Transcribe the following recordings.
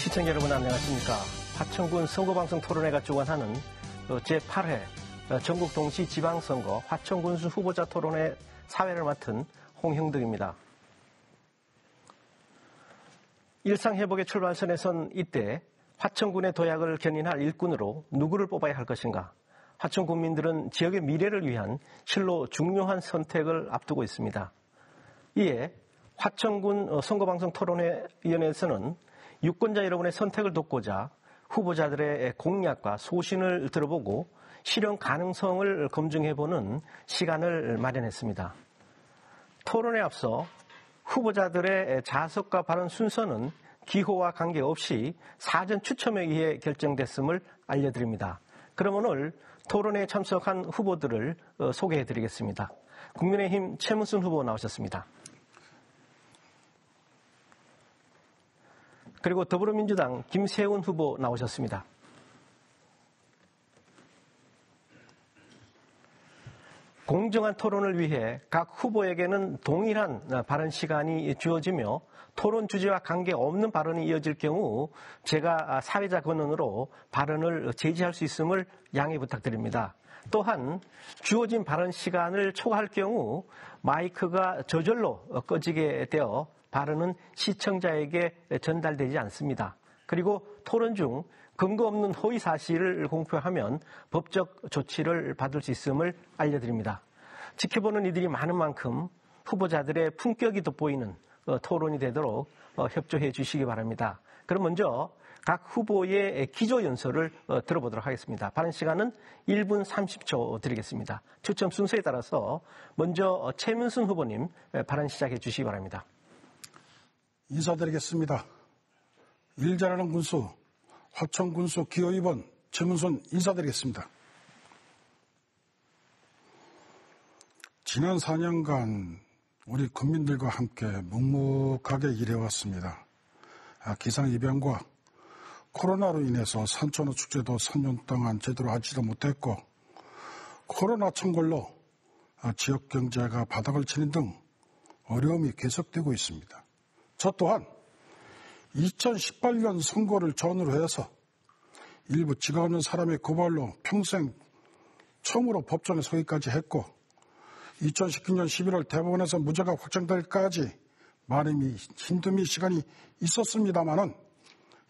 시청자 여러분 안녕하십니까. 화천군 선거방송 토론회가 주관하는 제8회 전국 동시 지방선거 화천군수 후보자 토론회 사회를 맡은 홍형덕입니다. 일상회복의 출발선에 선 이때 화천군의 도약을 견인할 일꾼으로 누구를 뽑아야 할 것인가. 화천 군민들은 지역의 미래를 위한 실로 중요한 선택을 앞두고 있습니다. 이에 화천군 선거방송 토론회위원회에서는 유권자 여러분의 선택을 돕고자 후보자들의 공약과 소신을 들어보고 실현 가능성을 검증해보는 시간을 마련했습니다. 토론에 앞서 후보자들의 자석과 발언 순서는 기호와 관계없이 사전 추첨에 의해 결정됐음을 알려드립니다. 그럼 오늘 토론회에 참석한 후보들을 소개해드리겠습니다. 국민의힘 최문순 후보 나오셨습니다. 그리고 더불어민주당 김세훈 후보 나오셨습니다. 공정한 토론을 위해 각 후보에게는 동일한 발언 시간이 주어지며 토론 주제와 관계없는 발언이 이어질 경우 제가 사회자 권한으로 발언을 제지할 수 있음을 양해 부탁드립니다. 또한 주어진 발언 시간을 초과할 경우 마이크가 저절로 꺼지게 되어 발언은 시청자에게 전달되지 않습니다. 그리고 토론 중 근거 없는 허위 사실을 공표하면 법적 조치를 받을 수 있음을 알려드립니다. 지켜보는 이들이 많은 만큼 후보자들의 품격이 돋보이는 토론이 되도록 협조해 주시기 바랍니다. 그럼 먼저 각 후보의 기조 연설을 들어보도록 하겠습니다. 발언 시간은 1분 30초 드리겠습니다. 추첨 순서에 따라서 먼저 최문순 후보님 발언 시작해 주시기 바랍니다. 인사드리겠습니다. 일 잘하는 군수, 화천군수 기호 2번 최문순 인사드리겠습니다. 지난 4년간 우리 국민들과 함께 묵묵하게 일해왔습니다. 기상이변과 코로나로 인해서 산천어 축제도 3년 동안 제대로 하지도 못했고 코로나 청걸로 지역 경제가 바닥을 치는 등 어려움이 계속되고 있습니다. 저 또한 2018년 선거를 전후로 해서 일부 지가 없는 사람의 고발로 평생 처음으로 법정에 서기까지 했고 2019년 11월 대법원에서 무죄가 확정될까지 많은 힘듦이 시간이 있었습니다만은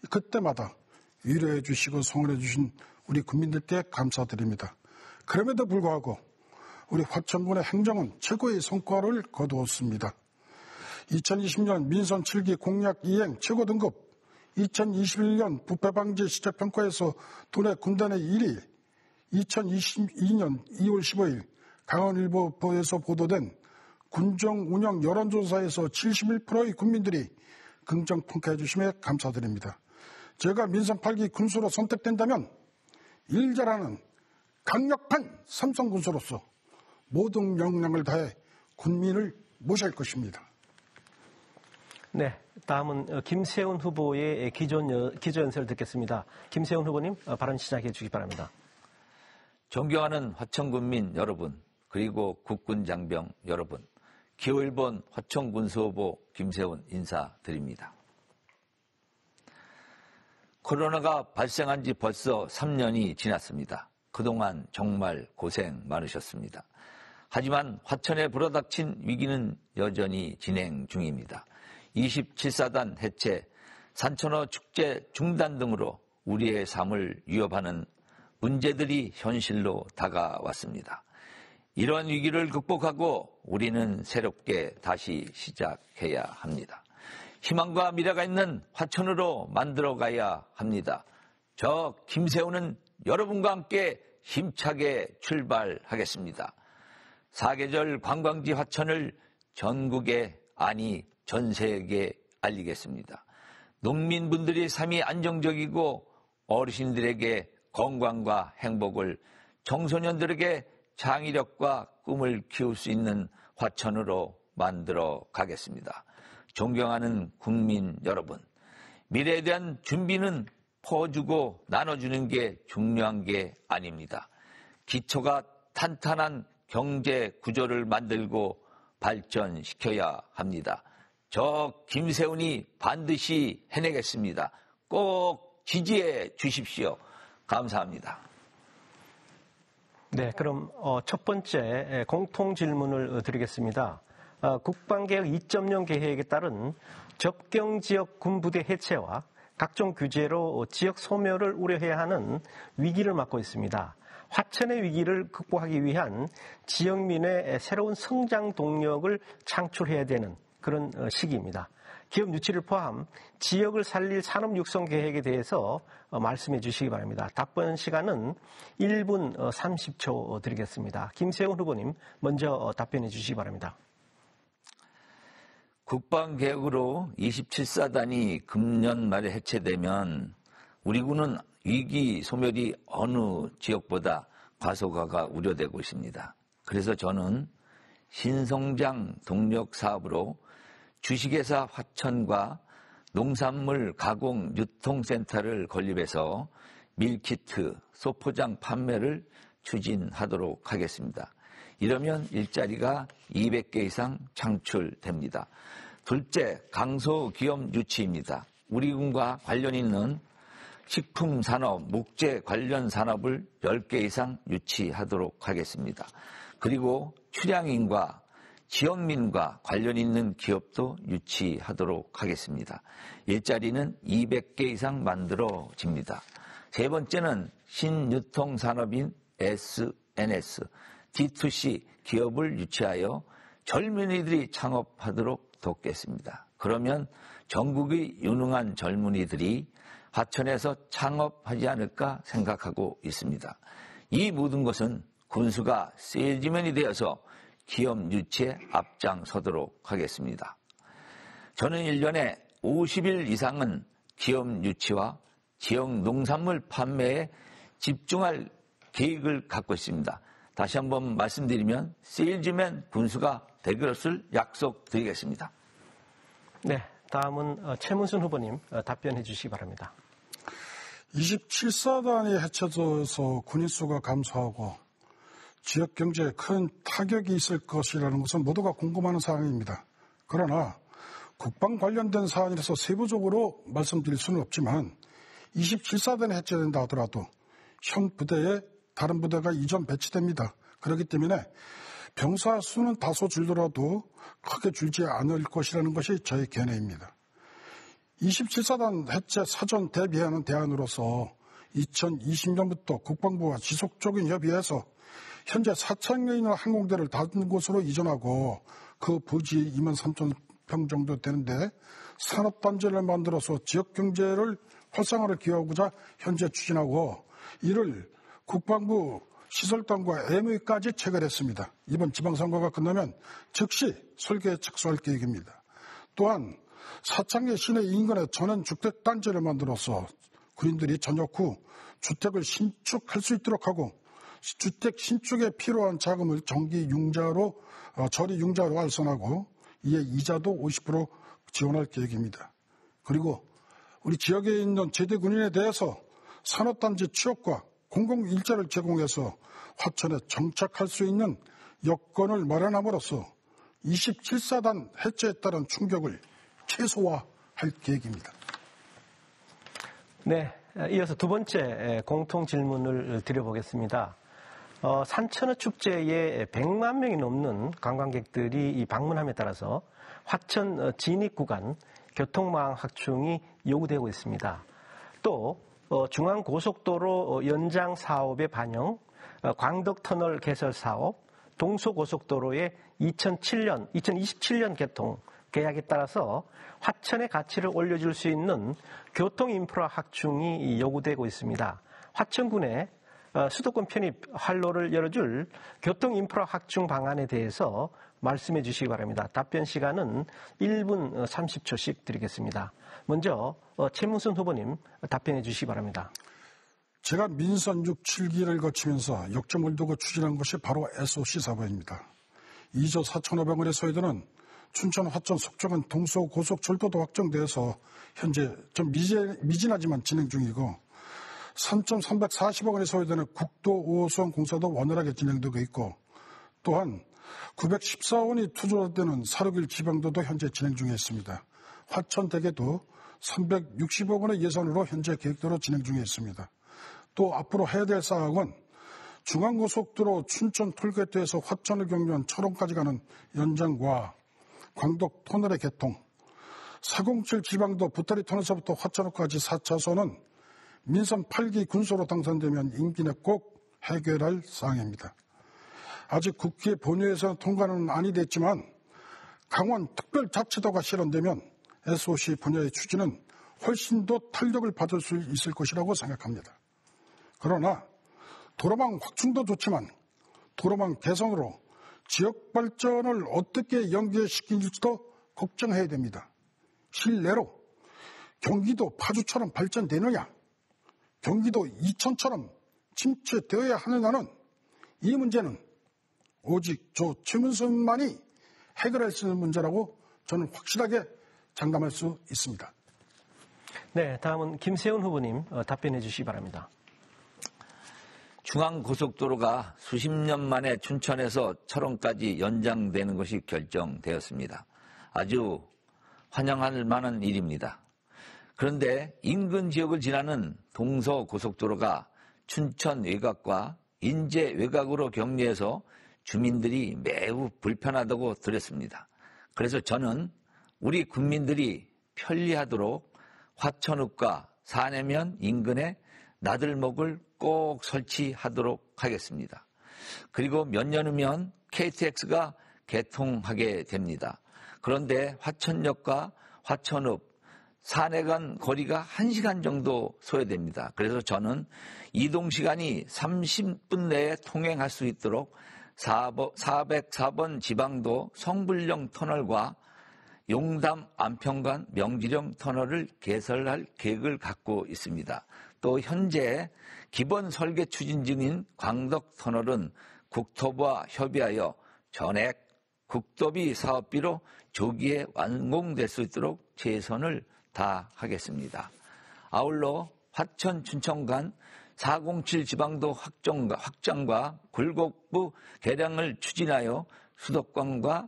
그때마다 위로해 주시고 성원해 주신 우리 국민들께 감사드립니다. 그럼에도 불구하고 우리 화천군의 행정은 최고의 성과를 거두었습니다. 2020년 민선 7기 공약 이행 최고 등급, 2021년 부패방지 시책평가에서 도내 군단의 1위, 2022년 2월 15일 강원일보에서 보도된 군정 운영 여론조사에서 71%의 국민들이 긍정 평가해 주심에 감사드립니다. 제가 민선 8기 군수로 선택된다면 일 잘하는 강력한 삼성군수로서 모든 역량을 다해 국민을 모실 것입니다. 네, 다음은 김세훈 후보의 기조 연설을 듣겠습니다. 김세훈 후보님 발언 시작해 주시기 바랍니다. 존경하는 화천군민 여러분, 그리고 국군 장병 여러분, 기호 1번 화천군수 후보 김세훈 인사드립니다. 코로나가 발생한 지 벌써 3년이 지났습니다. 그동안 정말 고생 많으셨습니다. 하지만 화천에 불어닥친 위기는 여전히 진행 중입니다. 27사단 해체, 산천어 축제 중단 등으로 우리의 삶을 위협하는 문제들이 현실로 다가왔습니다. 이러한 위기를 극복하고 우리는 새롭게 다시 시작해야 합니다. 희망과 미래가 있는 화천으로 만들어가야 합니다. 저 김세훈은 여러분과 함께 힘차게 출발하겠습니다. 사계절 관광지 화천을 전국에 아니 전 세계에 알리겠습니다. 농민분들의 삶이 안정적이고 어르신들에게 건강과 행복을, 청소년들에게 창의력과 꿈을 키울 수 있는 화천으로 만들어 가겠습니다. 존경하는 국민 여러분, 미래에 대한 준비는 퍼주고 나눠주는 게 중요한 게 아닙니다. 기초가 탄탄한 경제 구조를 만들고 발전시켜야 합니다. 저 김세훈이 반드시 해내겠습니다. 꼭 지지해 주십시오. 감사합니다. 네, 그럼 첫 번째 공통 질문을 드리겠습니다. 국방개혁 2.0 계획에 따른 접경지역 군부대 해체와 각종 규제로 지역 소멸을 우려해야 하는 위기를 맞고 있습니다. 화천의 위기를 극복하기 위한 지역민의 새로운 성장 동력을 창출해야 되는 그런 시기입니다. 기업 유치를 포함 지역을 살릴 산업 육성 계획에 대해서 말씀해 주시기 바랍니다. 답변 시간은 1분 30초 드리겠습니다. 김세훈 후보님 먼저 답변해 주시기 바랍니다. 국방개혁으로 27사단이 금년 말에 해체되면 우리 군은 위기 소멸이 어느 지역보다 과소화가 우려되고 있습니다. 그래서 저는 신성장 동력 사업으로 주식회사 화천과 농산물 가공 유통센터를 건립해서 밀키트, 소포장 판매를 추진하도록 하겠습니다. 이러면 일자리가 200개 이상 창출됩니다. 둘째, 강소기업 유치입니다. 우리 군과 관련 있는 식품산업, 목재 관련 산업을 10개 이상 유치하도록 하겠습니다. 그리고 출향인과 지역민과 관련 있는 기업도 유치하도록 하겠습니다. 일자리는 200개 이상 만들어집니다. 세 번째는 신유통산업인 SNS, D2C 기업을 유치하여 젊은이들이 창업하도록 돕겠습니다. 그러면 전국의 유능한 젊은이들이 하천에서 창업하지 않을까 생각하고 있습니다. 이 모든 것은 군수가 세일즈맨이 되어서 기업 유치에 앞장서도록 하겠습니다. 저는 1년에 50일 이상은 기업 유치와 지역 농산물 판매에 집중할 계획을 갖고 있습니다. 다시 한번 말씀드리면 세일즈맨 군수가 될 것을 약속드리겠습니다. 네, 다음은 최문순 후보님 답변해 주시기 바랍니다. 27사단이 해체돼서 군인 수가 감소하고 지역 경제에 큰 타격이 있을 것이라는 것은 모두가 궁금하는 사항입니다. 그러나 국방 관련된 사안이라서 세부적으로 말씀드릴 수는 없지만 27사단이 해체된다 하더라도 현 부대에 다른 부대가 이전 배치됩니다. 그렇기 때문에 병사 수는 다소 줄더라도 크게 줄지 않을 것이라는 것이 저의 견해입니다. 27사단 해체 사전 대비하는 대안으로서 2020년부터 국방부와 지속적인 협의해서 현재 4,000여 있는 항공대를 다른 곳으로 이전하고 그 부지 23,000평 정도 되는데 산업단지를 만들어서 지역경제를 활성화를 기여하고자 현재 추진하고 이를 국방부 시설단과 MOU까지 체결했습니다. 이번 지방선거가 끝나면 즉시 설계에 착수할 계획입니다. 또한 사창리 시내 인근에 전원 주택단지를 만들어서 군인들이 전역 후 주택을 신축할 수 있도록 하고 주택 신축에 필요한 자금을 정기융자로 저리융자로 알선하고 이에 이자도 50% 지원할 계획입니다. 그리고 우리 지역에 있는 제대 군인에 대해서 산업단지 취업과 공공일자를 제공해서 화천에 정착할 수 있는 여건을 마련함으로써 27사단 해체에 따른 충격을 최소화할 계획입니다. 네, 이어서 두 번째 공통 질문을 드려보겠습니다. 산천어 축제에 100만 명이 넘는 관광객들이 방문함에 따라서 화천 진입 구간 교통망 확충이 요구되고 있습니다. 또 중앙고속도로 연장 사업의 반영, 광덕터널 개설 사업, 동서고속도로의 2027년 개통 계약에 따라서 화천의 가치를 올려줄 수 있는 교통인프라 확충이 요구되고 있습니다. 화천군의 수도권 편입 활로를 열어줄 교통인프라 확충 방안에 대해서 말씀해 주시기 바랍니다. 답변 시간은 1분 30초씩 드리겠습니다. 먼저 최문순 후보님 답변해 주시기 바랍니다. 제가 민선 6, 7기를 거치면서 역점을 두고 추진한 것이 바로 SOC 사업입니다. 2조 4,500원의 소요되는 춘천, 화천, 속초간 동서고속철도도 확정돼서 현재 좀 미진하지만 진행 중이고 3,340억 원이 소요되는 국도 5호선 공사도 원활하게 진행되고 있고 또한 914원이 투자되는 461 지방도도 현재 진행 중에 있습니다. 화천대교도 360억 원의 예산으로 현재 계획대로 진행 중에 있습니다. 또 앞으로 해야 될 사항은 중앙고속도로 춘천 톨게이트에서 화천을 경유한 철원까지 가는 연장과 광덕 터널의 개통, 407 지방도 부타리 터널에서부터 화천호까지 4차선은 민선 8기 군소로 당선되면 임기 내 꼭 해결할 사항입니다. 아직 국회 본회의에서 통과는 아니 됐지만 강원 특별자치도가 실현되면 SOC 분야의 추진은 훨씬 더 탄력을 받을 수 있을 것이라고 생각합니다. 그러나 도로망 확충도 좋지만 도로망 개선으로 지역 발전을 어떻게 연계시키는지도 걱정해야 됩니다. 실내로 경기도 파주처럼 발전되느냐, 경기도 이천처럼 침체되어야 하느냐는 이 문제는 오직 최문순만이 해결할 수 있는 문제라고 저는 확실하게 장담할 수 있습니다. 네, 다음은 김세훈 후보님 답변해 주시기 바랍니다. 중앙고속도로가 수십 년 만에 춘천에서 철원까지 연장되는 것이 결정되었습니다. 아주 환영할 만한 일입니다. 그런데 인근 지역을 지나는 동서고속도로가 춘천 외곽과 인제 외곽으로 격리해서 주민들이 매우 불편하다고 들었습니다. 그래서 저는 우리 국민들이 편리하도록 화천읍과 사내면 인근에 나들목을 꼭 설치하도록 하겠습니다. 그리고 몇 년 후면 KTX가 개통하게 됩니다. 그런데 화천역과 화천읍, 사내 간 거리가 1시간 정도 소요됩니다. 그래서 저는 이동시간이 30분 내에 통행할 수 있도록 404번 지방도 성불령 터널과 용담 안평간 명지령 터널을 개설할 계획을 갖고 있습니다. 또 현재 기본 설계 추진 중인 광덕 터널은 국토부와 협의하여 전액 국도비 사업비로 조기에 완공될 수 있도록 최선을 다하겠습니다. 아울러 화천 춘천 간 407 지방도 확장과 굴곡부 개량을 추진하여 수도권과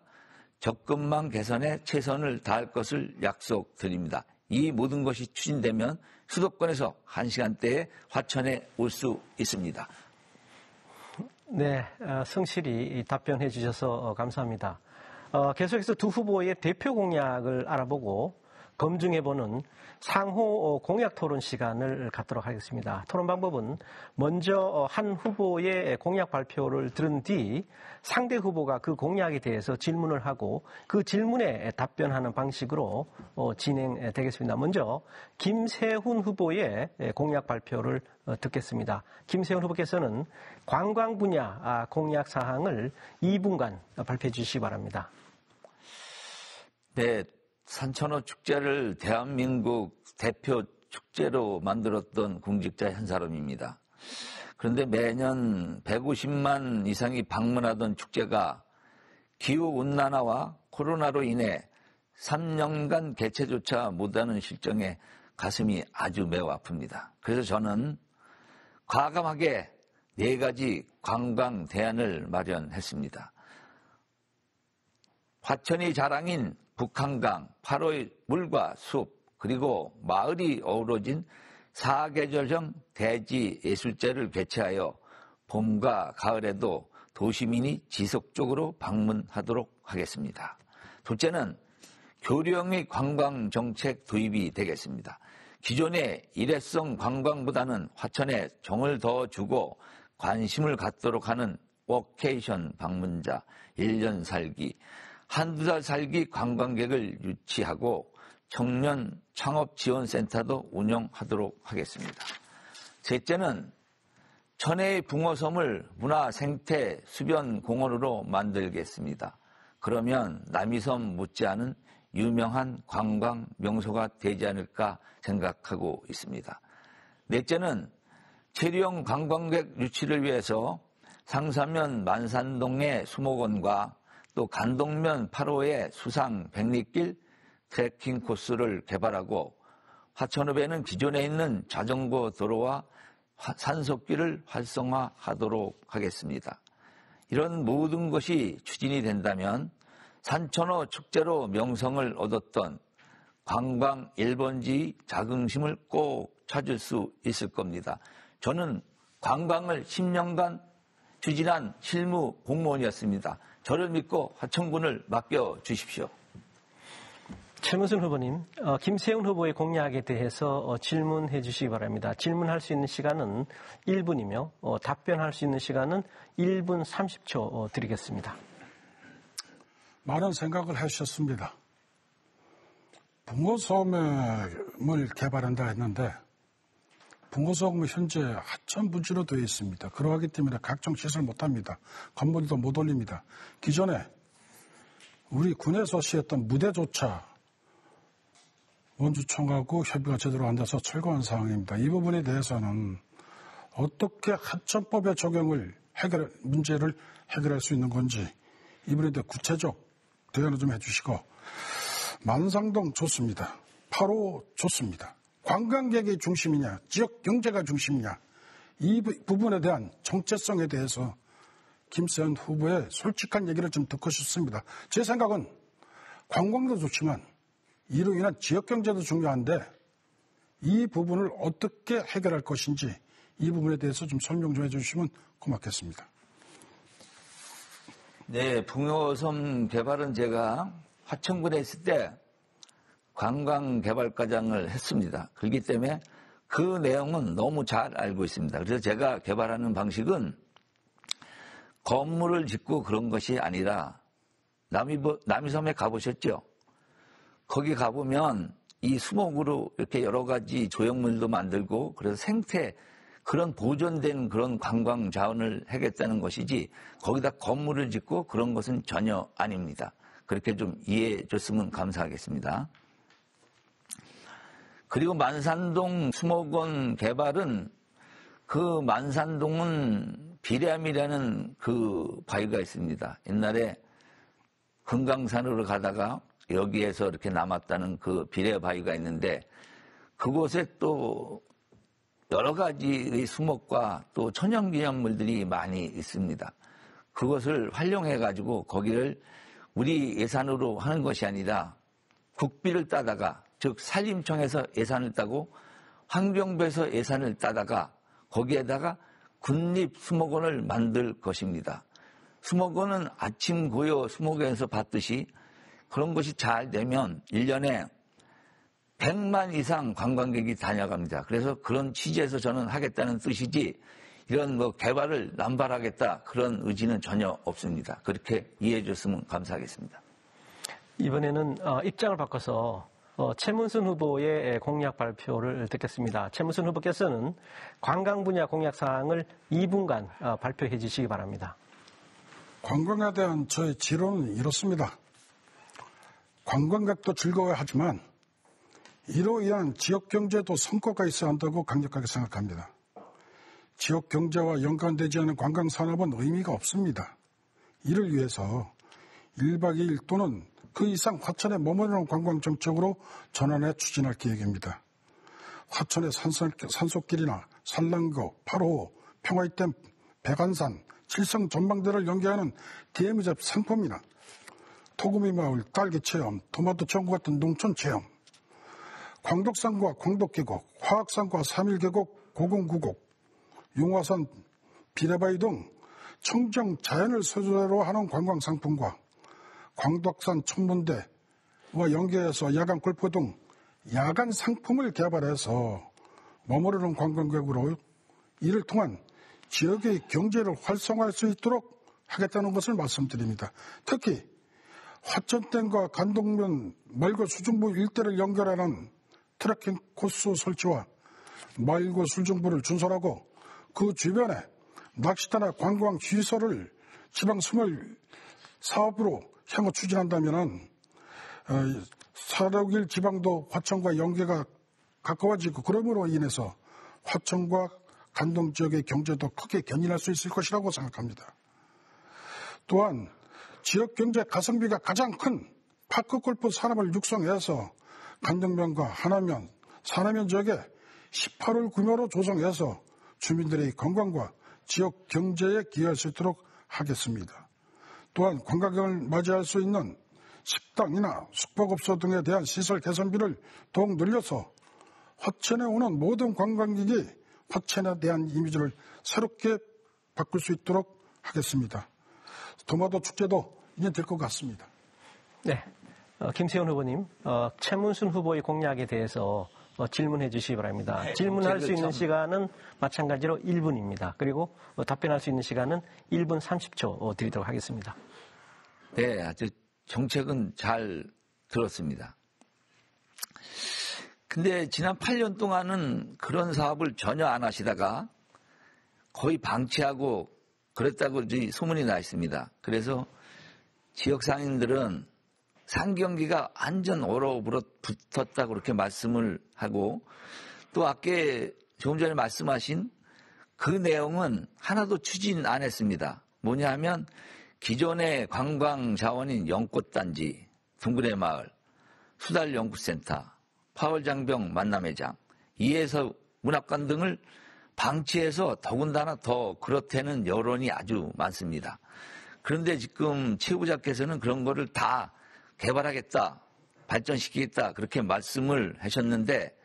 접근망 개선에 최선을 다할 것을 약속드립니다. 이 모든 것이 추진되면 수도권에서 1시간대에 화천에 올 수 있습니다. 네, 성실히 답변해 주셔서 감사합니다. 계속해서 두 후보의 대표 공약을 알아보고 검증해보는 상호 공약 토론 시간을 갖도록 하겠습니다. 토론 방법은 먼저 한 후보의 공약 발표를 들은 뒤 상대 후보가 그 공약에 대해서 질문을 하고 그 질문에 답변하는 방식으로 진행되겠습니다. 먼저 김세훈 후보의 공약 발표를 듣겠습니다. 김세훈 후보께서는 관광 분야 공약 사항을 2분간 발표해 주시기 바랍니다. 네. 산천어 축제를 대한민국 대표 축제로 만들었던 공직자 한 사람입니다. 그런데 매년 150만 이상이 방문하던 축제가 기후온난화와 코로나로 인해 3년간 개최조차 못하는 실정에 가슴이 아주 매우 아픕니다. 그래서 저는 과감하게 4가지 관광 대안을 마련했습니다. 화천이 자랑인 북한강, 8호의 물과 숲, 그리고 마을이 어우러진 4계절형 대지 예술제를 개최하여 봄과 가을에도 도시민이 지속적으로 방문하도록 하겠습니다. 둘째는 교류형의 관광 정책 도입이 되겠습니다. 기존의 일회성 관광보다는 화천에 정을 더 주고 관심을 갖도록 하는 워케이션 방문자, 1년 살기, 한두 달 살기 관광객을 유치하고 청년 창업지원센터도 운영하도록 하겠습니다. 셋째는 천혜의 붕어섬을 문화생태 수변공원으로 만들겠습니다. 그러면 남이섬 못지않은 유명한 관광 명소가 되지 않을까 생각하고 있습니다. 넷째는 체류형 관광객 유치를 위해서 상사면 만산동의 수목원과 또 간동면 8호의 수상 백리길 트레킹 코스를 개발하고 화천읍에는 기존에 있는 자전거 도로와 산속길을 활성화하도록 하겠습니다. 이런 모든 것이 추진이 된다면 산천어 축제로 명성을 얻었던 관광 1번지 자긍심을 꼭 찾을 수 있을 겁니다. 저는 관광을 10년간 추진한 실무 공무원이었습니다. 저를 믿고 화천군을 맡겨주십시오. 최문순 후보님, 김세훈 후보의 공약에 대해서 질문해 주시기 바랍니다. 질문할 수 있는 시간은 1분이며 답변할 수 있는 시간은 1분 30초 드리겠습니다. 많은 생각을 하셨습니다. 붕어섬을 개발한다 했는데 붕어섬은 현재 하천 부지로 되어 있습니다. 그러하기 때문에 각종 시설 못합니다. 건물도 못 올립니다. 기존에 우리 군에서 시했던 무대조차 원주청하고 협의가 제대로 안 돼서 철거한 상황입니다. 이 부분에 대해서는 어떻게 하천법의 적용을 문제를 해결할 수 있는 건지 이번에 대해 구체적 대안을 좀 해주시고, 만상동 좋습니다. 8호 좋습니다. 관광객이 중심이냐 지역 경제가 중심이냐 이 부분에 대한 정체성에 대해서 김세현 후보의 솔직한 얘기를 좀 듣고 싶습니다. 제 생각은 관광도 좋지만 이로 인한 지역 경제도 중요한데 이 부분을 어떻게 해결할 것인지 이 부분에 대해서 좀 설명 좀 해주시면 고맙겠습니다. 네, 붕어섬 개발은 제가 화천군에 있을 때 관광개발과장을 했습니다. 그렇기 때문에 그 내용은 너무 잘 알고 있습니다. 그래서 제가 개발하는 방식은 건물을 짓고 그런 것이 아니라 남이섬에 가보셨죠? 거기 가보면 이 수목으로 이렇게 여러 가지 조형물도 만들고 그래서 생태 그런 보존된 그런 관광 자원을 하겠다는 것이지 거기다 건물을 짓고 그런 것은 전혀 아닙니다. 그렇게 좀 이해해 줬으면 감사하겠습니다. 그리고 만산동 수목원 개발은 그 만산동은 비례암이라는 그 바위가 있습니다. 옛날에 금강산으로 가다가 여기에서 이렇게 남았다는 그 비례 바위가 있는데 그곳에 또 여러 가지의 수목과 또 천연기념물들이 많이 있습니다. 그것을 활용해가지고 거기를 우리 예산으로 하는 것이 아니라 국비를 따다가 즉 산림청에서 예산을 따고 환경부에서 예산을 따다가 거기에다가 군립수목원을 만들 것입니다. 수목원은 아침 고요 수목원에서 봤듯이 그런 것이 잘 되면 1년에 100만 이상 관광객이 다녀갑니다. 그래서 그런 취지에서 저는 하겠다는 뜻이지 이런 뭐 개발을 남발하겠다 그런 의지는 전혀 없습니다. 그렇게 이해해 줬으면 감사하겠습니다. 이번에는 입장을 바꿔서 최문순 후보의 공약 발표를 듣겠습니다. 최문순 후보께서는 관광 분야 공약 사항을 2분간 발표해 주시기 바랍니다. 관광에 대한 저의 지론은 이렇습니다. 관광객도 즐거워하지만 이로 인한 지역경제도 성과가 있어야 한다고 강력하게 생각합니다. 지역경제와 연관되지 않은 관광산업은 의미가 없습니다. 이를 위해서 1박 2일 또는 그 이상 화천에 머무르는 관광정책으로 전환해 추진할 계획입니다. 화천의 산속길이나 산란교, 8호, 평화이댐, 백안산, 칠성 전망대를 연계하는 DMZ 상품이나 토구미 마을 딸기체험, 토마토 천국 같은 농촌체험, 광덕산과 광덕계곡, 화학산과 3.1계곡, 고공구곡, 용화산, 비례바위 등 청정 자연을 소재로 하는 관광상품과 광덕산 천문대와 연계해서 야간 골프 등 야간 상품을 개발해서 머무르는 관광객으로 이를 통한 지역의 경제를 활성화할 수 있도록 하겠다는 것을 말씀드립니다. 특히 화천댐과 간동면 말고 수중부 일대를 연결하는 트레킹 코스 설치와 말고 수중부를 준설하고 그 주변에 낚시터나 관광 시설을 지방 스몰 사업으로 향후 추진한다면 사륙일 지방도 화천과 연계가 가까워지고 그러므로 인해서 화천과 간동 지역의 경제도 크게 견인할 수 있을 것이라고 생각합니다. 또한 지역경제 가성비가 가장 큰 파크골프 산업을 육성해서 간동면과 하남면, 산하면 지역에 18홀 규모로 조성해서 주민들의 건강과 지역 경제에 기여할 수 있도록 하겠습니다. 또한 관광객을 맞이할 수 있는 식당이나 숙박업소 등에 대한 시설 개선비를 더욱 늘려서 화천에 오는 모든 관광객이 화천에 대한 이미지를 새롭게 바꿀 수 있도록 하겠습니다. 도마도 축제도 이제 될 것 같습니다. 네, 김세현 후보님, 최문순 후보의 공약에 대해서 질문해 주시기 바랍니다. 네, 질문할 수 있는 시간은 마찬가지로 1분입니다. 그리고 답변할 수 있는 시간은 1분 30초 드리도록 하겠습니다. 네, 아주 정책은 잘 들었습니다. 근데 지난 8년 동안은 그런 사업을 전혀 안 하시다가 거의 방치하고 그랬다고 소문이 나 있습니다. 그래서 지역 상인들은 상경기가 완전 얼어붙어 붙었다고 그렇게 말씀을 하고 또 아까 조금 전에 말씀하신 그 내용은 하나도 추진 안 했습니다. 뭐냐 하면 기존의 관광 자원인 연꽃단지, 둥그레 마을, 수달연구센터, 파월장병 만남회장, 이해서 문학관 등을 방치해서 더군다나 더 그렇다는 여론이 아주 많습니다. 그런데 지금 최 후보자께서는 그런 거를 다 개발하겠다, 발전시키겠다 그렇게 말씀을 하셨는데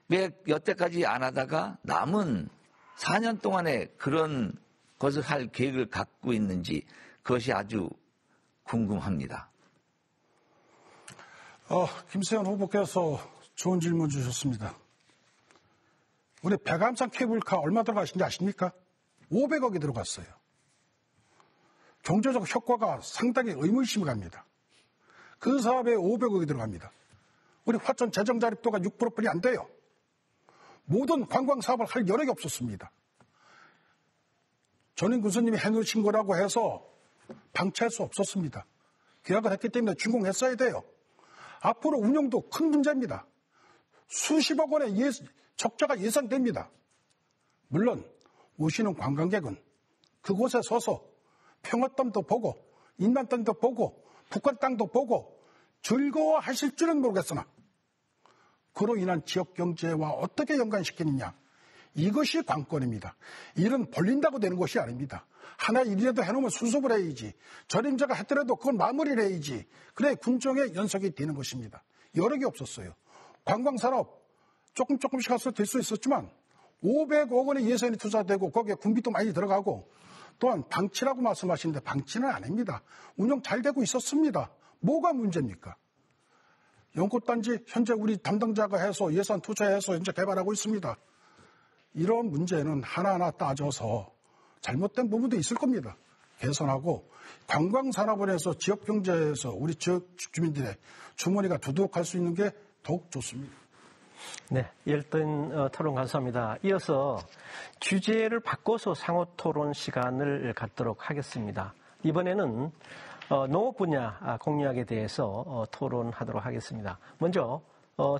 왜 여태까지 안 하다가 남은 4년 동안에 그런 것을 할 계획을 갖고 있는지 그것이 아주 궁금합니다. 김세현 후보께서 좋은 질문 주셨습니다. 우리 백암산 케이블카 얼마 들어가신지 아십니까? 500억이 들어갔어요. 경제적 효과가 상당히 의문심갑니다. 그 사업에 500억이 들어갑니다. 우리 화천 재정 자립도가 6%뿐이 안 돼요. 모든 관광 사업을 할 여력이 없었습니다. 전임 군수님이 해놓으신 거라고 해서 방치할 수 없었습니다. 계약을 했기 때문에 준공했어야 돼요. 앞으로 운영도 큰 문제입니다. 수십억 원의 적자가 예상됩니다. 물론 오시는 관광객은 그곳에 서서 평화댐도 보고 인남댐도 보고 북한 땅도 보고 즐거워하실 줄은 모르겠으나 그로 인한 지역 경제와 어떻게 연관시키느냐, 이것이 관건입니다. 일은 벌린다고 되는 것이 아닙니다. 하나 일이라도 해놓으면 수습을 해야지, 전임자가 했더라도 그건 마무리를 해야지, 그래 군정의 연속이 되는 것입니다. 여력이 없었어요. 관광산업 조금씩 해서 될 수 있었지만 500억 원의 예산이 투자되고 거기에 군비도 많이 들어가고 또한 방치라고 말씀하시는데 방치는 아닙니다. 운영 잘 되고 있었습니다. 뭐가 문제입니까? 연꽃단지 현재 우리 담당자가 해서 예산 투자해서 현재 개발하고 있습니다. 이런 문제는 하나하나 따져서 잘못된 부분도 있을 겁니다. 개선하고 관광산업을 해서 지역경제에서 우리 지역 주민들의 주머니가 두둑할 수 있는 게 더욱 좋습니다. 네, 열띤 토론 감사합니다. 이어서 주제를 바꿔서 상호 토론 시간을 갖도록 하겠습니다. 이번에는 농업 분야 공약에 대해서 토론하도록 하겠습니다. 먼저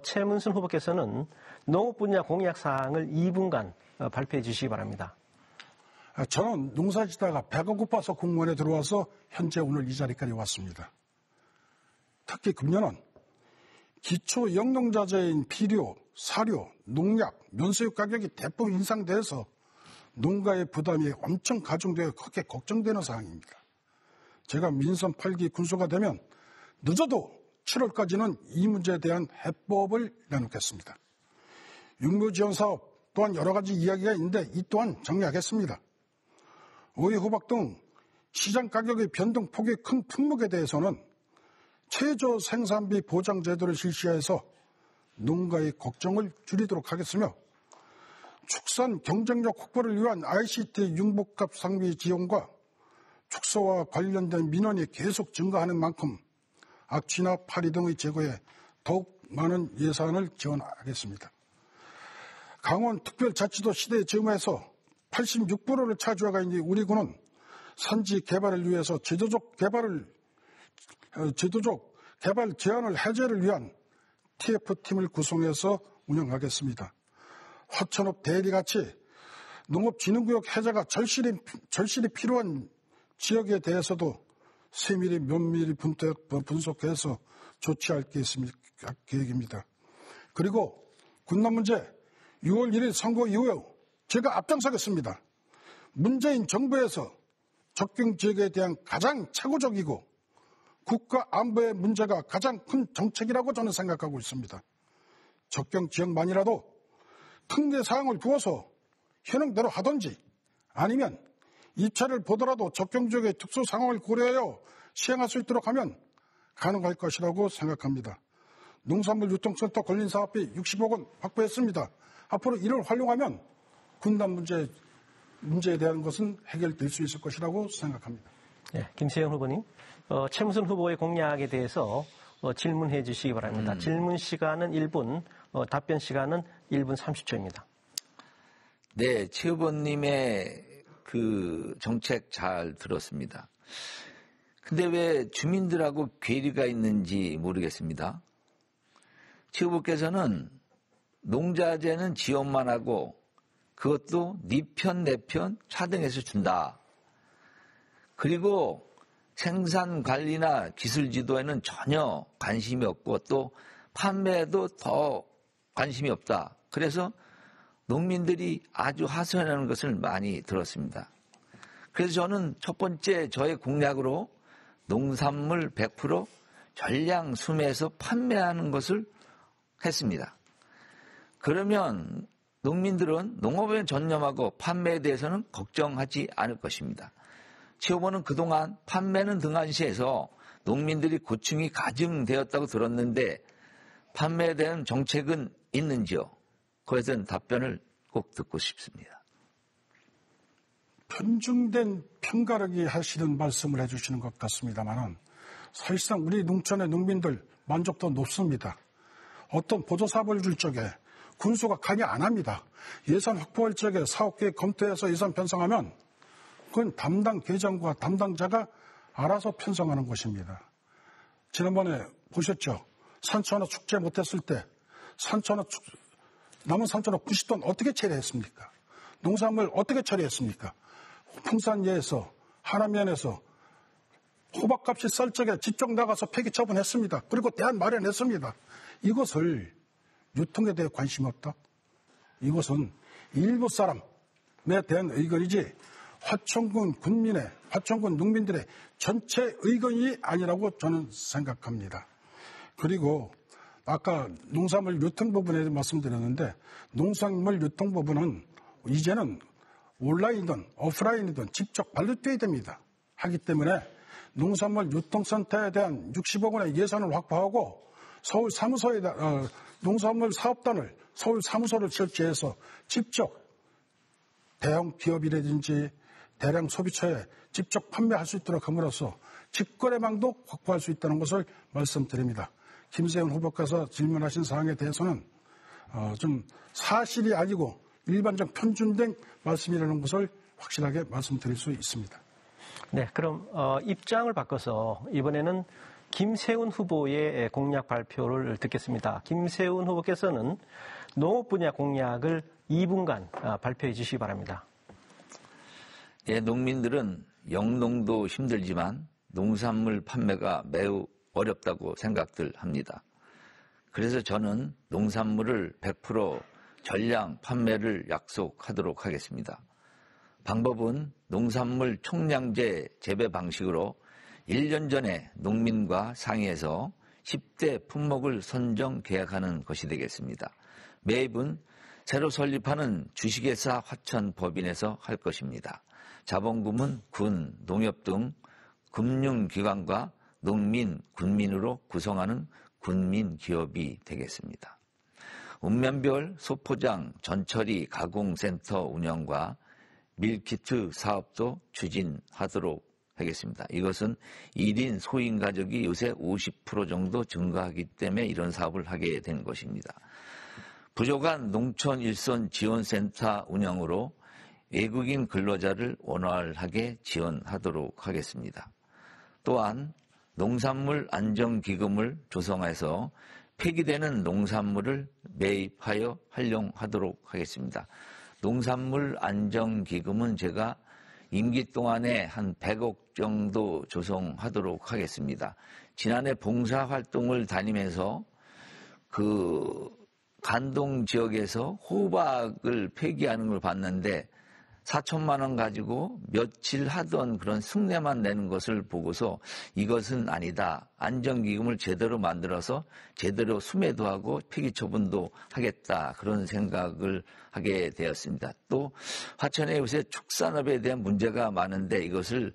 최문순 후보께서는 농업 분야 공약 사항을 2분간 발표해 주시기 바랍니다. 저는 농사짓다가 배가 고파서 공무원에 들어와서 현재 오늘 이 자리까지 왔습니다. 특히 금년은 기초 영농자재인 비료, 사료, 농약, 면세육 가격이 대폭 인상돼서 농가의 부담이 엄청 가중되어 크게 걱정되는 사항입니다. 제가 민선 8기 군수가 되면 늦어도 7월까지는 이 문제에 대한 해법을 내놓겠습니다. 육묘지원 사업 또한 여러 가지 이야기가 있는데 이 또한 정리하겠습니다. 오이, 호박 등 시장 가격의 변동 폭이 큰 품목에 대해서는 최저 생산비 보장 제도를 실시해서 농가의 걱정을 줄이도록 하겠으며 축산 경쟁력 확보를 위한 ICT 융복합 상비 지원과 축사와 관련된 민원이 계속 증가하는 만큼 악취나 파리 등의 제거에 더욱 많은 예산을 지원하겠습니다. 강원특별자치도 시대에 적응해서 86%를 차지하고 있는 우리 군은 산지 개발을 위해서 제도적 개발 제한을 해제를 위한 TF팀을 구성해서 운영하겠습니다. 화천업 대리같이 농업진흥구역 해제가 절실히 필요한 지역에 대해서도 세밀히 면밀히 분석해서 조치할 계획입니다. 그리고 군남 문제 6월 1일 선거 이후에 제가 앞장서겠습니다. 문재인 정부에서 적경 지역에 대한 가장 착오적이고 국가 안보의 문제가 가장 큰 정책이라고 저는 생각하고 있습니다. 접경 지역만이라도 특례 사항을 두어서 현행대로 하든지 아니면 입찰을 보더라도 접경 지역의 특수 상황을 고려하여 시행할 수 있도록 하면 가능할 것이라고 생각합니다. 농산물 유통센터 관련 사업비 60억 원 확보했습니다. 앞으로 이를 활용하면 군단 문제에 대한 것은 해결될 수 있을 것이라고 생각합니다. 네, 김세현 후보님, 최무선 후보의 공약에 대해서 질문해 주시기 바랍니다. 질문 시간은 1분, 답변 시간은 1분 30초입니다. 네, 최 후보님의 그 정책 잘 들었습니다. 근데 왜 주민들하고 괴리가 있는지 모르겠습니다. 최 후보께서는 농자재는 지원만 하고 그것도 네 편 내 편 차등해서 준다. 그리고 생산 관리나 기술 지도에는 전혀 관심이 없고 또 판매에도 더 관심이 없다. 그래서 농민들이 아주 하소연하는 것을 많이 들었습니다. 그래서 저는 첫 번째 저의 공약으로 농산물 100% 전량 수매해서 판매하는 것을 했습니다. 그러면 농민들은 농업에 전념하고 판매에 대해서는 걱정하지 않을 것입니다. 최 후보는 그동안 판매는 등한시해서 농민들이 고충이 가중되었다고 들었는데 판매에 대한 정책은 있는지요? 그에 대한 답변을 꼭 듣고 싶습니다. 편중된 편가르기 하시는 말씀을 해주시는 것 같습니다만 사실상 우리 농촌의 농민들 만족도 높습니다. 어떤 보조사업을 줄 적에 군수가 관여 안 합니다. 예산 확보할 적에 사업계획 검토해서 예산 편성하면 그건 담당 계장과 담당자가 알아서 편성하는 것입니다. 지난번에 보셨죠? 산천어 축제 못했을 때 남은 산천어 90톤 어떻게 처리했습니까? 농산물 어떻게 처리했습니까? 풍산리에서 하남면에서 호박값이 쌀 적에 직접 나가서 폐기 처분했습니다. 그리고 대안 마련했습니다. 이것을 유통에 대해 관심이 없다? 이것은 일부 사람에 대한 의견이지 화천군 농민들의 전체 의견이 아니라고 저는 생각합니다. 그리고 아까 농산물 유통 부분에 말씀드렸는데 농산물 유통 부분은 이제는 온라인이든 오프라인이든 직접 발급돼야 됩니다. 하기 때문에 농산물 유통센터에 대한 60억 원의 예산을 확보하고 서울 사무소에다 농산물 사업단을 서울 사무소를 설치해서 직접 대형 기업이라든지 대량 소비처에 직접 판매할 수 있도록 함으로써 직거래망도 확보할 수 있다는 것을 말씀드립니다. 김세현 후보께서 질문하신 사항에 대해서는 좀 사실이 아니고 일반적 편준된 말씀이라는 것을 확실하게 말씀드릴 수 있습니다. 네, 그럼 입장을 바꿔서 이번에는 김세훈 후보의 공약 발표를 듣겠습니다. 김세훈 후보께서는 농업 분야 공약을 2분간 발표해 주시기 바랍니다. 예, 농민들은 영농도 힘들지만 농산물 판매가 매우 어렵다고 생각들 합니다. 그래서 저는 농산물을 100% 전량 판매를 약속하도록 하겠습니다. 방법은 농산물 총량제 재배 방식으로 1년 전에 농민과 상의해서 10대 품목을 선정 계약하는 것이 되겠습니다. 매입은 새로 설립하는 주식회사 화천법인에서 할 것입니다. 자본금은 군, 농협 등 금융기관과 농민, 군민으로 구성하는 군민기업이 되겠습니다. 읍면별 소포장 전처리 가공센터 운영과 밀키트 사업도 추진하도록 하겠습니다. 이것은 1인 소인 가족이 요새 50% 정도 증가하기 때문에 이런 사업을 하게 된 것입니다. 부족한 농촌 일선 지원센터 운영으로 외국인 근로자를 원활하게 지원하도록 하겠습니다. 또한 농산물 안정기금을 조성해서 폐기되는 농산물을 매입하여 활용하도록 하겠습니다. 농산물 안정기금은 제가 임기 동안에 한 100억 정도 조성하도록 하겠습니다. 지난해 봉사활동을 다니면서 간동 지역에서 호박을 폐기하는 걸 봤는데 4천만 원 가지고 며칠 하던 그런 흉내만 내는 것을 보고서 이것은 아니다. 안전기금을 제대로 만들어서 제대로 수매도 하고 폐기 처분도 하겠다. 그런 생각을 하게 되었습니다. 또 화천에 요새 축산업에 대한 문제가 많은데 이것을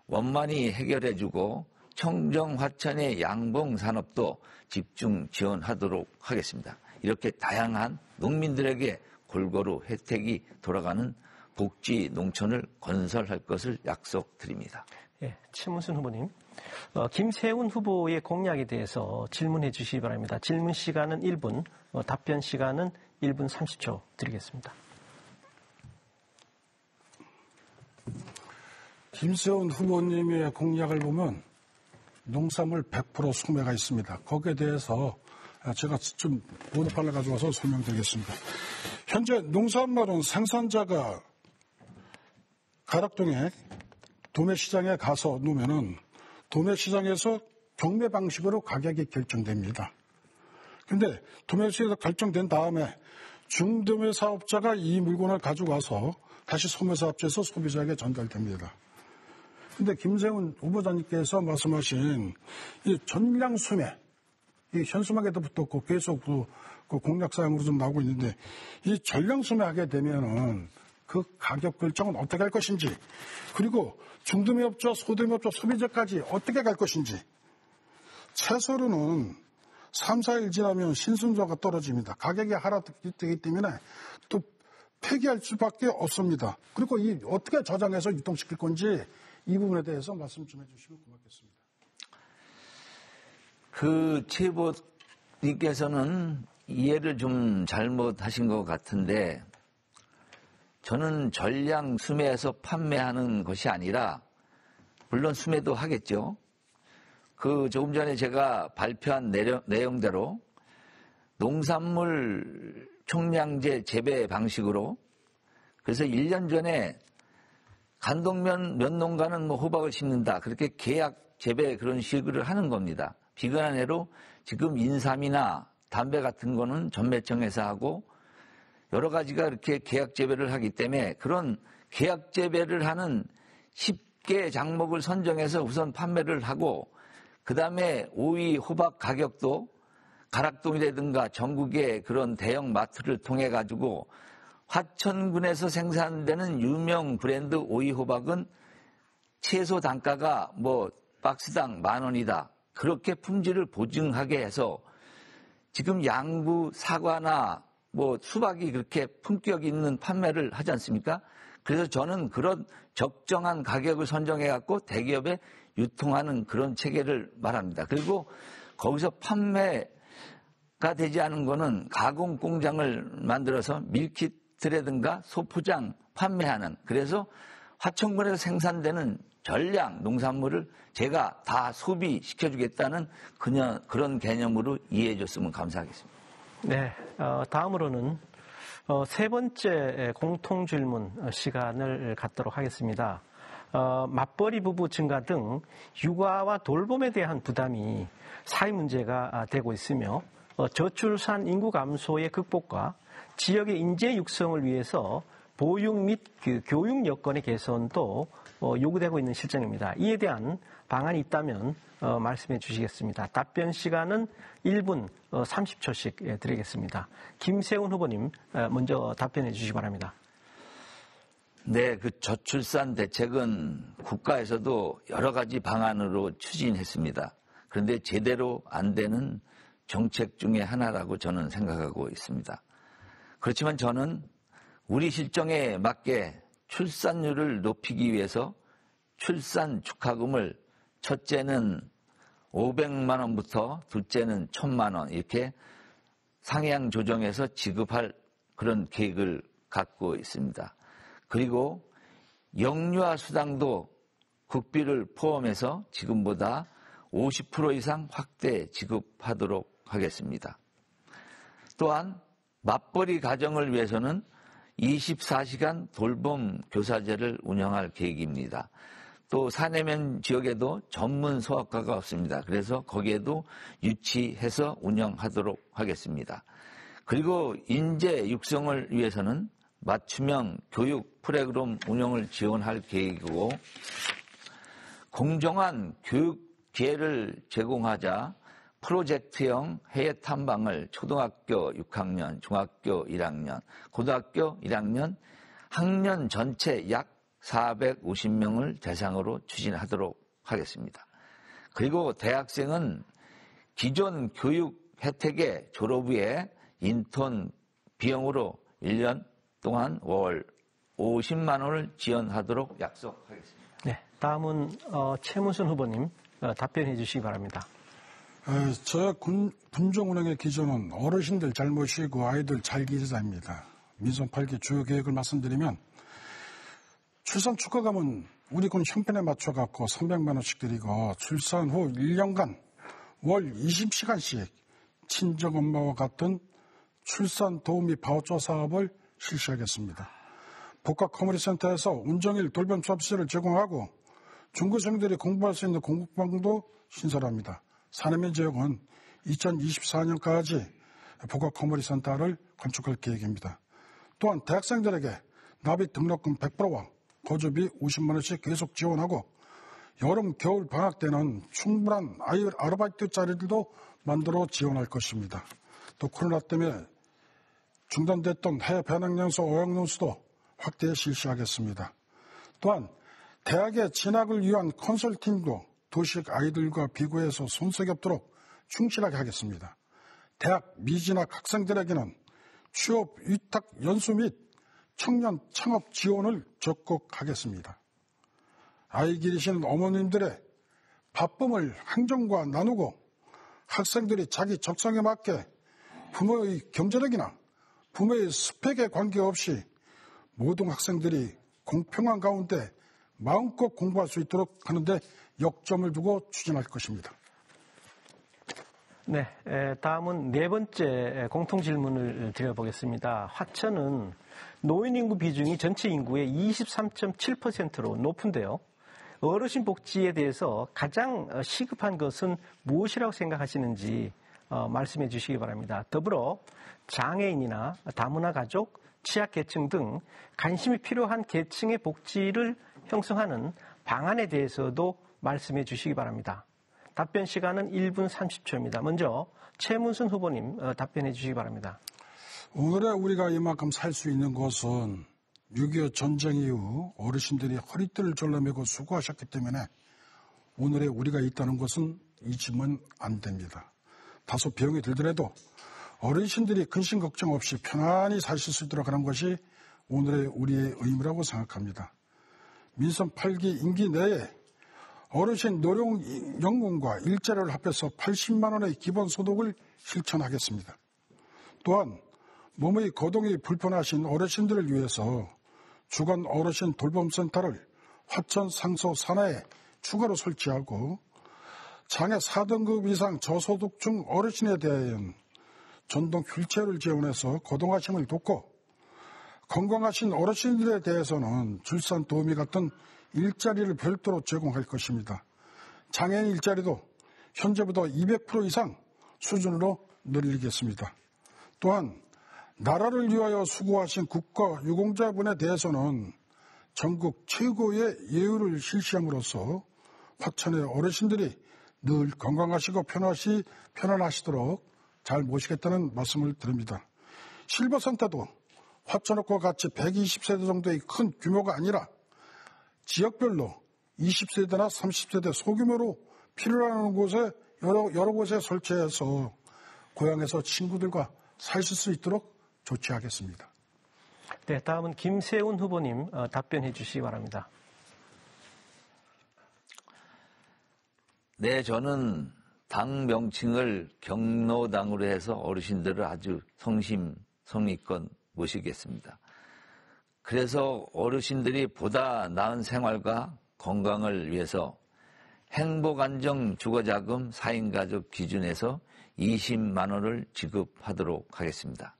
원만히 해결해주고 청정 화천의 양봉 산업도 집중 지원하도록 하겠습니다. 이렇게 다양한 농민들에게 골고루 혜택이 돌아가는 복지 농촌을 건설할 것을 약속드립니다. 예, 최문순 후보님, 김세훈 후보의 공약에 대해서 질문해 주시기 바랍니다. 질문 시간은 1분, 답변 시간은 1분 30초 드리겠습니다. 김세훈 후보님의 공약을 보면 농산물 100% 수매가 있습니다. 거기에 대해서 제가 좀 보도판을 가져와서 설명드리겠습니다. 현재 농산물은 생산자가 가락동에 도매시장에 가서 놓으면은 도매시장에서 경매 방식으로 가격이 결정됩니다. 근데 도매시장에서 결정된 다음에 중도매 사업자가 이 물건을 가져가서 다시 소매사업자에서 소비자에게 전달됩니다. 근데 김세훈 후보자님께서 말씀하신 이 전량 수매, 이 현수막에도 붙었고 계속 그 공약사항으로 좀 나오고 있는데 이 전량 수매하게 되면은 그 가격 결정은 어떻게 할 것인지, 그리고 중도매업자, 소도매업자, 소비자까지 어떻게 갈 것인지. 채소로는 3, 4일 지나면 신선도가 떨어집니다. 가격이 하락되기 때문에 또 폐기할 수밖에 없습니다. 그리고 이 어떻게 저장해서 유통시킬 건지 이 부분에 대해서 말씀 좀 해주시면 고맙겠습니다. 최 후보님께서는 이해를 좀 잘못하신 것 같은데, 저는 전량 수매해서 판매하는 것이 아니라, 물론 수매도 하겠죠. 조금 전에 제가 발표한 내용대로 농산물 총량제 재배 방식으로, 그래서 1년 전에 간동면 농가는 호박을 심는다. 그렇게 계약 재배 그런 식으로 하는 겁니다. 비근한 해로 지금 인삼이나 담배 같은 거는 전매청에서 하고 여러 가지가 이렇게 계약 재배를 하기 때문에 그런 계약 재배를 하는 10개 작목을 선정해서 우선 판매를 하고, 그 다음에 오이 호박 가격도 가락동이라든가 전국의 그런 대형 마트를 통해 가지고 화천군에서 생산되는 유명 브랜드 오이 호박은 채소 단가가 박스당 10,000원이다. 그렇게 품질을 보증하게 해서 지금 양구, 사과나 수박이 그렇게 품격 있는 판매를 하지 않습니까? 그래서 저는 그런 적정한 가격을 선정해 갖고 대기업에 유통하는 그런 체계를 말합니다. 그리고 거기서 판매가 되지 않은 거는 가공 공장을 만들어서 밀키트라든가 소포장 판매하는, 그래서 화천군에서 생산되는 전량 농산물을 제가 다 소비시켜주겠다는 그런 개념으로 이해해 줬으면 감사하겠습니다. 네, 다음으로는 세 번째 공통 질문 시간을 갖도록 하겠습니다. 맞벌이 부부 증가 등 육아와 돌봄에 대한 부담이 사회 문제가 되고 있으며 저출산 인구 감소의 극복과 지역의 인재 육성을 위해서 보육 및 교육 여건의 개선도 요구되고 있는 실정입니다. 이에 대한 방안이 있다면 말씀해 주시겠습니다. 답변 시간은 1분 30초씩 드리겠습니다. 김세훈 후보님 먼저 답변해 주시기 바랍니다. 네, 저출산 대책은 국가에서도 여러 가지 방안으로 추진했습니다. 그런데 제대로 안 되는 정책 중에 하나라고 저는 생각하고 있습니다. 그렇지만 저는 우리 실정에 맞게 출산율을 높이기 위해서 출산 축하금을 첫째는 500만 원부터 둘째는 1,000만 원 이렇게 상향 조정해서 지급할 그런 계획을 갖고 있습니다. 그리고 영유아 수당도 국비를 포함해서 지금보다 50% 이상 확대 지급하도록 하겠습니다. 또한 맞벌이 가정을 위해서는 24시간 돌봄 교사제를 운영할 계획입니다. 또 사내면 지역에도 전문 소아과가 없습니다. 그래서 거기에도 유치해서 운영하도록 하겠습니다. 그리고 인재 육성을 위해서는 맞춤형 교육 프로그램 운영을 지원할 계획이고 공정한 교육 기회를 제공하자 프로젝트형 해외 탐방을 초등학교 6학년, 중학교 1학년, 고등학교 1학년 학년 전체 약 450명을 대상으로 추진하도록 하겠습니다. 그리고 대학생은 기존 교육 혜택의 졸업 후에 인턴 비용으로 1년 동안 월 50만 원을 지원하도록 약속하겠습니다. 네, 다음은 최문순 후보님 답변해 주시기 바랍니다. 저 군정 운영의 기조는 어르신들 잘 모시고 아이들 잘 기르자입니다. 민선 8기 주요 계획을 말씀드리면 출산 축하금은 우리 군 형편에 맞춰갖고 300만 원씩 드리고 출산 후 1년간 월 20시간씩 친정엄마와 같은 출산 도우미 바우처 사업을 실시하겠습니다. 복합 커뮤니티센터에서 운정일 돌봄 서비스를 제공하고 중고생들이 공부할 수 있는 공부방도 신설합니다. 산해면 지역은 2024년까지 복합 커뮤니티센터를 건축할 계획입니다. 또한 대학생들에게 나비 등록금 100%와 거주비 50만 원씩 계속 지원하고 여름, 겨울 방학 때는 충분한 아르바이트 자리들도 만들어 지원할 것입니다. 또 코로나 때문에 중단됐던 해외 배낭연수, 어학연수도 확대 실시하겠습니다. 또한 대학에 진학을 위한 컨설팅도 도시 아이들과 비교해서 손색이 없도록 충실하게 하겠습니다. 대학 미진학 학생들에게는 취업 위탁 연수 및 청년 창업 지원을 적극 하겠습니다. 아이 기르시는 어머님들의 바쁨을 행정과 나누고 학생들이 자기 적성에 맞게 부모의 경제력이나 부모의 스펙에 관계없이 모든 학생들이 공평한 가운데 마음껏 공부할 수 있도록 하는데 역점을 두고 추진할 것입니다. 네, 다음은 네 번째 공통 질문을 드려보겠습니다. 화천은 노인 인구 비중이 전체 인구의 23.7%로 높은데요. 어르신 복지에 대해서 가장 시급한 것은 무엇이라고 생각하시는지 말씀해 주시기 바랍니다. 더불어 장애인이나 다문화 가족, 취약계층 등 관심이 필요한 계층의 복지를 형성하는 방안에 대해서도 말씀해 주시기 바랍니다. 답변 시간은 1분 30초입니다. 먼저 최문순 후보님 답변해 주시기 바랍니다. 오늘의 우리가 이만큼 살 수 있는 것은 6.25 전쟁 이후 어르신들이 허리띠를 졸라매고 수고하셨기 때문에 오늘의 우리가 있다는 것은 잊으면 안 됩니다. 다소 비용이 들더라도 어르신들이 근심 걱정 없이 편안히 사실 수 있도록 하는 것이 오늘의 우리의 의무라고 생각합니다. 민선 8기 임기 내에 어르신 노령연금과 일자리를 합해서 80만 원의 기본소득을 실천하겠습니다. 또한 몸의 거동이 불편하신 어르신들을 위해서 주간 어르신 돌봄센터를 화천 상소 산하에 추가로 설치하고 장애 4등급 이상 저소득층 어르신에 대한 전동 휠체어를 지원해서 거동하심을 돕고 건강하신 어르신들에 대해서는 출산 도우미 같은 일자리를 별도로 제공할 것입니다. 장애인 일자리도 현재보다 200% 이상 수준으로 늘리겠습니다. 또한 나라를 위하여 수고하신 국가 유공자분에 대해서는 전국 최고의 예우를 실시함으로써 화천의 어르신들이 늘 건강하시고 편안하시도록 잘 모시겠다는 말씀을 드립니다. 실버센터도 화천역과 같이 120세대 정도의 큰 규모가 아니라 지역별로 20세대나 30세대 소규모로 필요한 곳에 여러 곳에 설치해서 고향에서 친구들과 사실 수 있도록 조치하겠습니다. 네, 다음은 김세훈 후보님 답변해 주시기 바랍니다. 네, 저는 당 명칭을 경로당으로 해서 어르신들을 아주 성심성의껏 모시겠습니다. 그래서 어르신들이 보다 나은 생활과 건강을 위해서 행복안정 주거자금 4인 가족 기준에서 20만 원을 지급하도록 하겠습니다.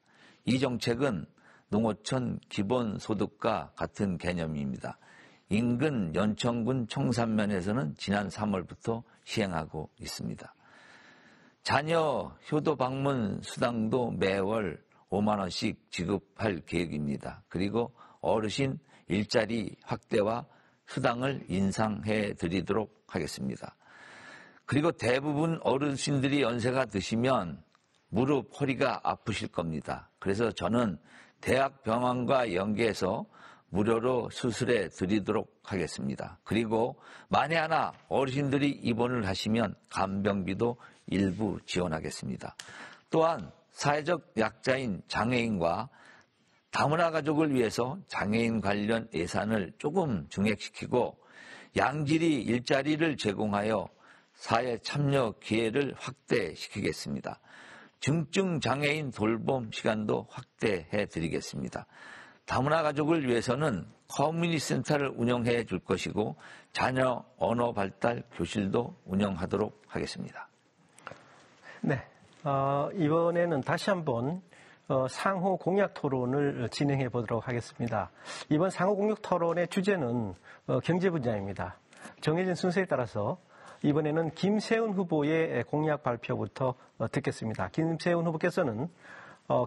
이 정책은 농어촌 기본소득과 같은 개념입니다. 인근 연천군 청산면에서는 지난 3월부터 시행하고 있습니다. 자녀 효도 방문 수당도 매월 5만 원씩 지급할 계획입니다. 그리고 어르신 일자리 확대와 수당을 인상해 드리도록 하겠습니다. 그리고 대부분 어르신들이 연세가 드시면 무릎, 허리가 아프실 겁니다. 그래서 저는 대학 병원과 연계해서 무료로 수술해 드리도록 하겠습니다. 그리고 만에 하나 어르신들이 입원을 하시면 간병비도 일부 지원하겠습니다. 또한 사회적 약자인 장애인과 다문화 가족을 위해서 장애인 관련 예산을 조금 증액시키고 양질의 일자리를 제공하여 사회 참여 기회를 확대시키겠습니다. 중증 장애인 돌봄 시간도 확대해 드리겠습니다. 다문화 가족을 위해서는 커뮤니티 센터를 운영해 줄 것이고 자녀 언어 발달 교실도 운영하도록 하겠습니다. 네, 이번에는 다시 한번 상호 공약 토론을 진행해 보도록 하겠습니다. 이번 상호 공약 토론의 주제는 경제 분야입니다. 정해진 순서에 따라서 이번에는 김세훈 후보의 공약 발표부터 듣겠습니다. 김세훈 후보께서는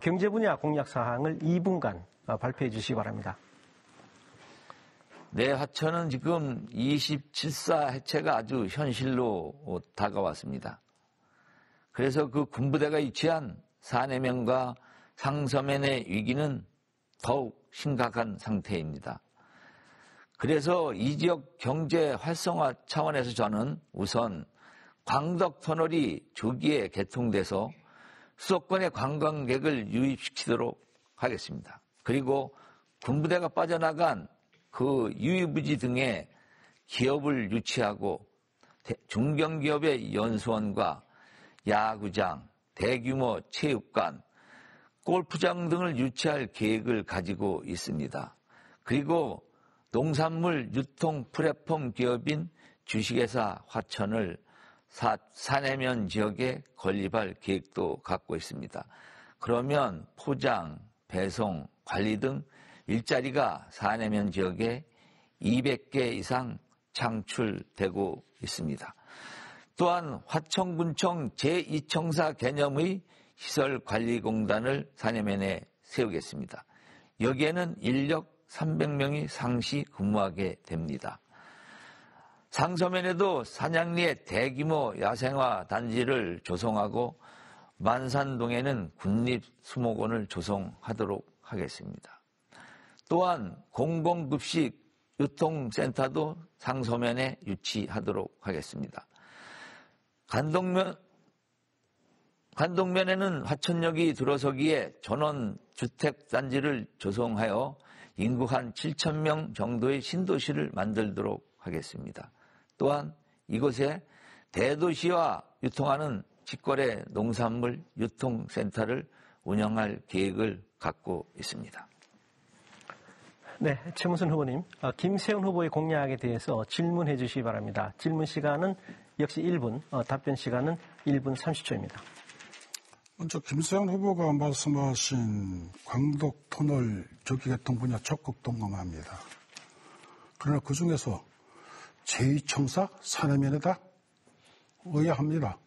경제 분야 공약 사항을 2분간 발표해 주시기 바랍니다. 네, 화천은 지금 27사 해체가 아주 현실로 다가왔습니다. 그래서 그 군부대가 위치한 사내면과 상서면의 위기는 더욱 심각한 상태입니다. 그래서 이 지역 경제 활성화 차원에서 저는 우선 광덕터널이 조기에 개통돼서 수도권의 관광객을 유입시키도록 하겠습니다. 그리고 군부대가 빠져나간 그 유이부지 등의 기업을 유치하고 중견기업의 연수원과 야구장, 대규모 체육관, 골프장 등을 유치할 계획을 가지고 있습니다. 그리고 농산물 유통 플랫폼 기업인 주식회사 화천을 사내면 지역에 건립할 계획도 갖고 있습니다. 그러면 포장, 배송, 관리 등 일자리가 사내면 지역에 200개 이상 창출되고 있습니다. 또한 화천군청 제2청사 개념의 시설관리공단을 사내면에 세우겠습니다. 여기에는 인력 300명이 상시 근무하게 됩니다. 상서면에도 산양리에 대규모 야생화 단지를 조성하고 만산동에는 국립수목원을 조성하도록 하겠습니다. 또한 공공급식 유통센터도 상서면에 유치하도록 하겠습니다. 관동면에는 화천역이 들어서기에 전원주택단지를 조성하여 인구 한 7,000명 정도의 신도시를 만들도록 하겠습니다. 또한 이곳에 대도시와 유통하는 직거래 농산물 유통센터를 운영할 계획을 갖고 있습니다. 네, 최문순 후보님, 김세훈 후보의 공약에 대해서 질문해 주시기 바랍니다. 질문 시간은 역시 1분, 답변 시간은 1분 30초입니다. 먼저 김세훈 후보가 말씀하신 광덕터널 조기 개통 분야 적극 동감합니다. 그러나 그중에서 제2청사 사내면에다 의아합니다.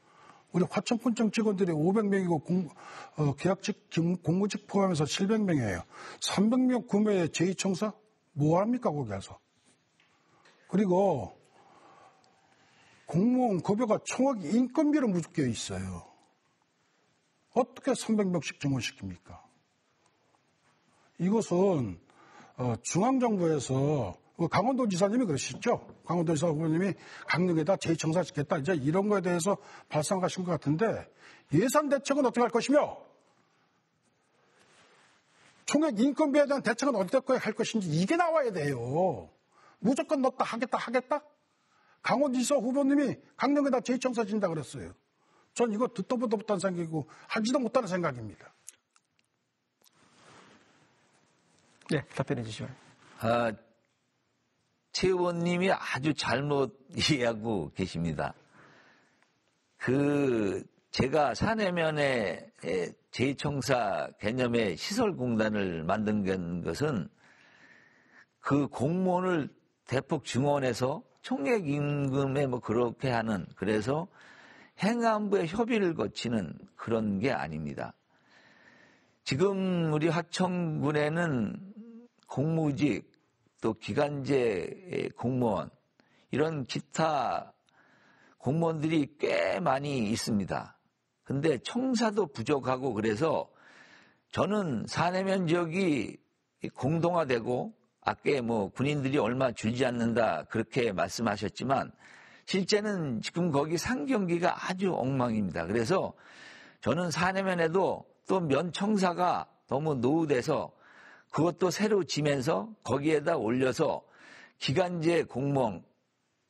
우리 화천군청 직원들이 500명이고 계약직 공무직 포함해서 700명이에요. 300명 구매에 제2청사 뭐합니까 거기 가서. 그리고 공무원 급여가 총액 인건비로 묶여 있어요. 어떻게 300명씩 증원시킵니까? 이것은 중앙정부에서 강원도지사님이 그러시죠. 강원도지사 후보님이 강릉에다 제2청사 짓겠다. 이제 이런 거에 대해서 발상하신 것 같은데 예산 대책은 어떻게 할 것이며 총액 인건비에 대한 대책은 어떻게 할 것인지 이게 나와야 돼요. 무조건 넣었다 하겠다? 강원도지사 후보님이 강릉에다 제2청사 짓는다 그랬어요. 전 이거 듣도 보도 못한 생각이고 하지도 못하는 생각입니다. 네, 답변해 주시죠. 최 의원님이 아주 잘못 이해하고 계십니다. 제가 사내면에 제2청사 개념의 시설공단을 만든 것은 그 공무원을 대폭 증원해서 총액 임금에 그렇게 하는, 그래서 행안부의 협의를 거치는 그런 게 아닙니다. 지금 우리 하청군에는 공무직 또 기간제 공무원 이런 기타 공무원들이 꽤 많이 있습니다. 근데 청사도 부족하고 그래서 저는 사내면 지역이 공동화되고 아까 군인들이 얼마 줄지 않는다 그렇게 말씀하셨지만 실제는 지금 거기 상경기가 아주 엉망입니다. 그래서 저는 사내면에도 또 면청사가 너무 노후돼서 그것도 새로 지면서 거기에다 올려서 기간제 공무원,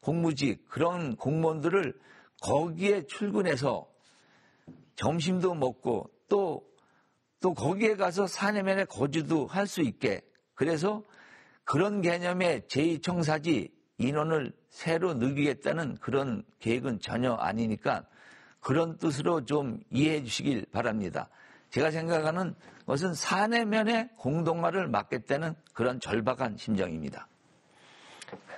공무직 그런 공무원들을 거기에 출근해서 점심도 먹고 또 거기에 가서 사내면에 거주도 할 수 있게 그래서 그런 개념의 제2청사지 인원을 새로 늘리겠다는 그런 계획은 전혀 아니니까 그런 뜻으로 좀 이해해 주시길 바랍니다. 제가 생각하는 것은 사내면의 공동화를 막겠다는 그런 절박한 심정입니다.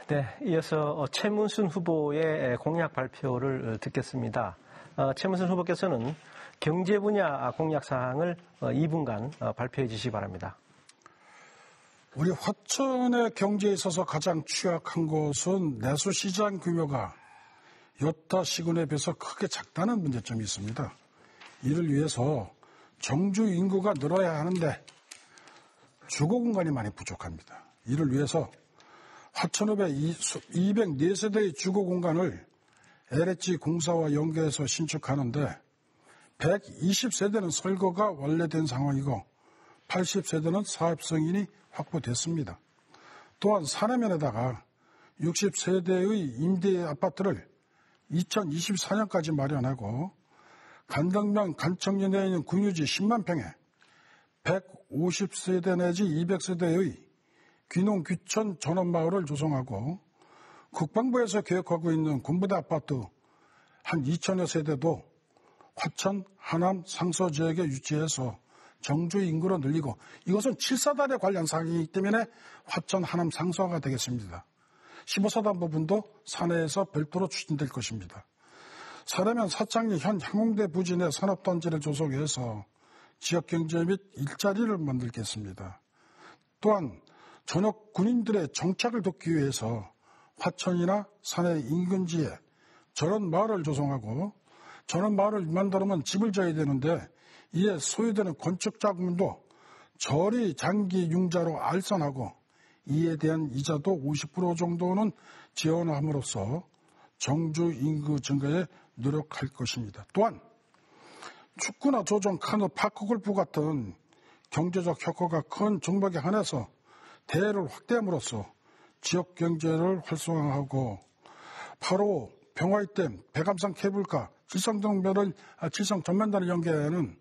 네, 이어서 최문순 후보의 공약 발표를 듣겠습니다. 최문순 후보께서는 경제 분야 공약 사항을 2분간 발표해 주시기 바랍니다. 우리 화천의 경제에 있어서 가장 취약한 것은 내수시장 규모가 여타 시군에 비해서 크게 작다는 문제점이 있습니다. 이를 위해서 정주 인구가 늘어야 하는데 주거 공간이 많이 부족합니다. 이를 위해서 화천읍에 204세대의 주거 공간을 LH 공사와 연계해서 신축하는데 120세대는 설거가 완료된 상황이고 80세대는 사업 승인이 확보됐습니다. 또한 사내면에다가 60세대의 임대 아파트를 2024년까지 마련하고 간덕면 간청년에 있는 군유지 10만 평에 150세대 내지 200세대의 귀농 귀촌 전원마을을 조성하고 국방부에서 계획하고 있는 군부대 아파트 한 2천여 세대도 화천, 하남, 상서 지역에 유치해서 정주 인구로 늘리고 이것은 7사단에 관련 사항이기 때문에 화천, 하남, 상서가 되겠습니다. 15사단 부분도 사내에서 별도로 추진될 것입니다. 사내면 사창리 현 향공대 부지 내 산업단지를 조성해서 지역경제 및 일자리를 만들겠습니다. 또한 전역 군인들의 정착을 돕기 위해서 화천이나 산해 인근지에 전원 마을을 조성하고 전원 마을을 만들면 집을 져야 되는데 이에 소요되는 건축 자금도 저리 장기 융자로 알선하고 이에 대한 이자도 50% 정도는 지원함으로써 정주 인구 증가에 노력할 것입니다. 또한 축구나 조정, 카누, 파크골프 같은 경제적 효과가 큰 종목에 한해서 대회를 확대함으로써 지역 경제를 활성화하고 8호 병화이댐, 백암산 케이블카, 칠성 전면단을 연계하는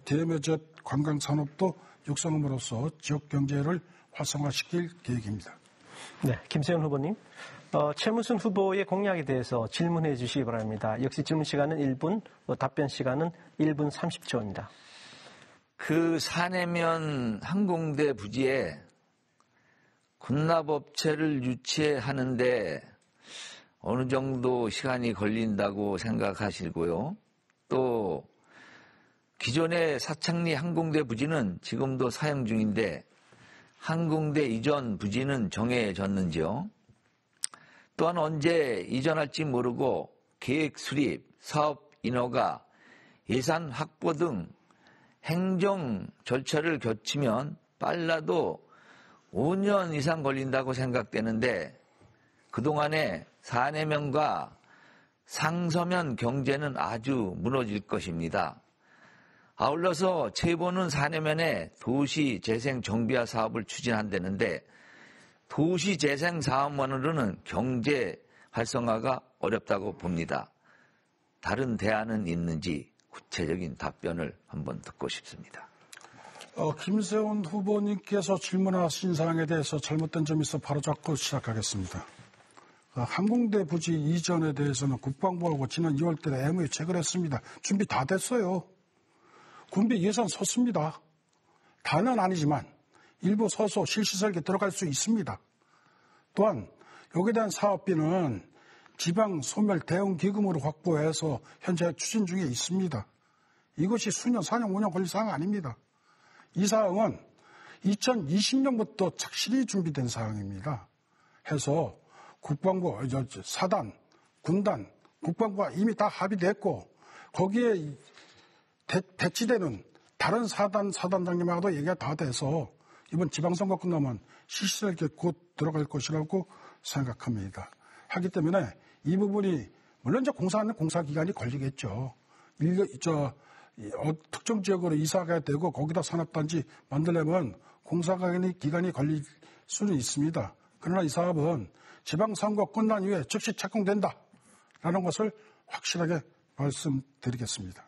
대매젓 관광산업도 육성함으로써 지역 경제를 활성화시킬 계획입니다. 네, 김세현 후보님. 최문순 후보의 공약에 대해서 질문해 주시기 바랍니다. 역시 질문 시간은 1분, 답변 시간은 1분 30초입니다. 그 사내면 항공대 부지에 군납업체를 유치하는데 어느 정도 시간이 걸린다고 생각하시고요. 또 기존의 사창리 항공대 부지는 지금도 사용 중인데 항공대 이전 부지는 정해졌는지요? 또한 언제 이전할지 모르고 계획 수립, 사업 인허가, 예산 확보 등 행정 절차를 거치면 빨라도 5년 이상 걸린다고 생각되는데 그동안에 사내면과 상서면 경제는 아주 무너질 것입니다. 아울러서 최고는 사내면에 도시재생 정비화 사업을 추진한다는데 도시재생 사업만으로는 경제 활성화가 어렵다고 봅니다. 다른 대안은 있는지 구체적인 답변을 한번 듣고 싶습니다. 김세훈 후보님께서 질문하신 사항에 대해서 잘못된 점이 있어 바로잡고 시작하겠습니다. 항공대 부지 이전에 대해서는 국방부하고 지난 2월달에 MOU 체결했습니다. 준비 다 됐어요. 군비 예산 섰습니다. 다는 아니지만 일부 서서 실시 설계 들어갈 수 있습니다. 또한 여기에 대한 사업비는 지방 소멸 대응 기금으로 확보해서 현재 추진 중에 있습니다. 이것이 수년, 4년, 5년 걸릴 사항 아닙니다. 이 사항은 2020년부터 착실히 준비된 사항입니다. 해서 국방부, 사단, 군단, 국방부가 이미 다 합의됐고 거기에 배치되는 다른 사단장님하고도 얘기가 다 돼서 이번 지방선거 끝나면 실시하게 곧 들어갈 것이라고 생각합니다. 하기 때문에 이 부분이 물론 이제 공사하는 공사기간이 걸리겠죠. 특정 지역으로 이사가 되고 거기다 산업단지 만들려면 기간이 걸릴 수는 있습니다. 그러나 이 사업은 지방선거 끝난 이후에 즉시 착공된다라는 것을 확실하게 말씀드리겠습니다.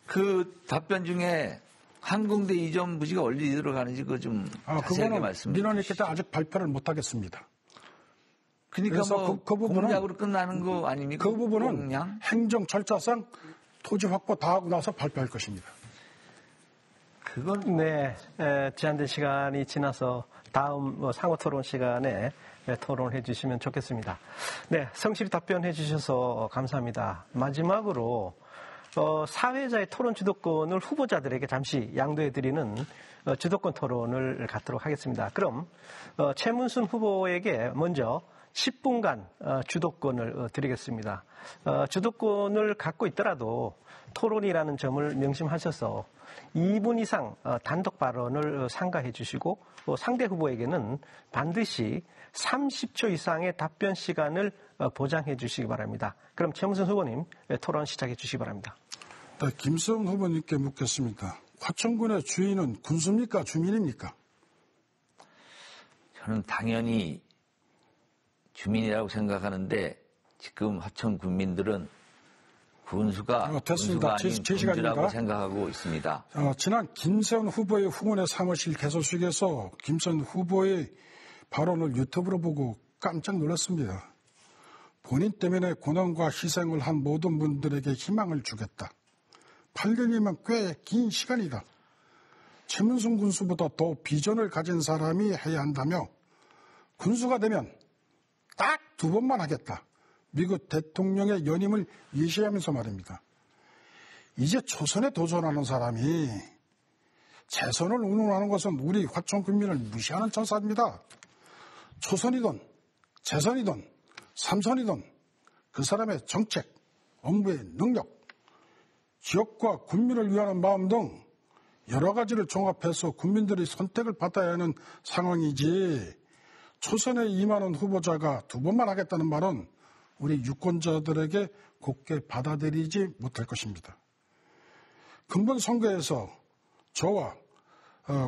그 답변 중에 항공대 이전 부지가 어디 들어가는지 그거 좀 자세하게 말씀해 주시죠. 민원이 있기 때문에 아직 발표를 못하겠습니다. 그러니까 뭐 공약으로 끝나는 거 아닙니까? 그 부분은 행정 절차상 토지 확보 다 하고 나서 발표할 것입니다. 그건 제한된 시간이 지나서 다음 상호 토론 시간에 토론해 주시면 좋겠습니다. 네, 성실히 답변해 주셔서 감사합니다. 마지막으로 사회자의 토론 주도권을 후보자들에게 잠시 양도해 드리는 주도권 토론을 갖도록 하겠습니다. 그럼 최문순 후보에게 먼저 10분간 주도권을 드리겠습니다. 주도권을 갖고 있더라도 토론이라는 점을 명심하셔서 2분 이상 단독 발언을 삼가해 주시고 상대 후보에게는 반드시 30초 이상의 답변 시간을 보장해 주시기 바랍니다. 그럼 최문순 후보님 토론 시작해 주시기 바랍니다. 네, 김수영 후보님께 묻겠습니다. 화천군의 주인은 군수입니까? 주민입니까? 저는 당연히 주민이라고 생각하는데 지금 화천 군민들은 군수가 아닌 군주라고 생각하고 있습니다. 지난 김세현 후보의 후원의 사무실 개소식에서 김세현 후보의 발언을 유튜브로 보고 깜짝 놀랐습니다. 본인 때문에 고난과 희생을 한 모든 분들에게 희망을 주겠다. 8년이면 꽤 긴 시간이다. 최문순 군수보다 더 비전을 가진 사람이 해야 한다며 군수가 되면 딱 2번만 하겠다. 미국 대통령의 연임을 예시하면서 말입니다. 이제 초선에 도전하는 사람이 재선을 운운하는 것은 우리 화천 군민을 무시하는 천사입니다. 초선이든 재선이든 3선이든 그 사람의 정책, 업무의 능력, 지역과 군민을 위하는 마음 등 여러 가지를 종합해서 국민들이 선택을 받아야 하는 상황이지 초선에 임하는 후보자가 2번만 하겠다는 말은 우리 유권자들에게 곱게 받아들이지 못할 것입니다. 근본 선거에서 저와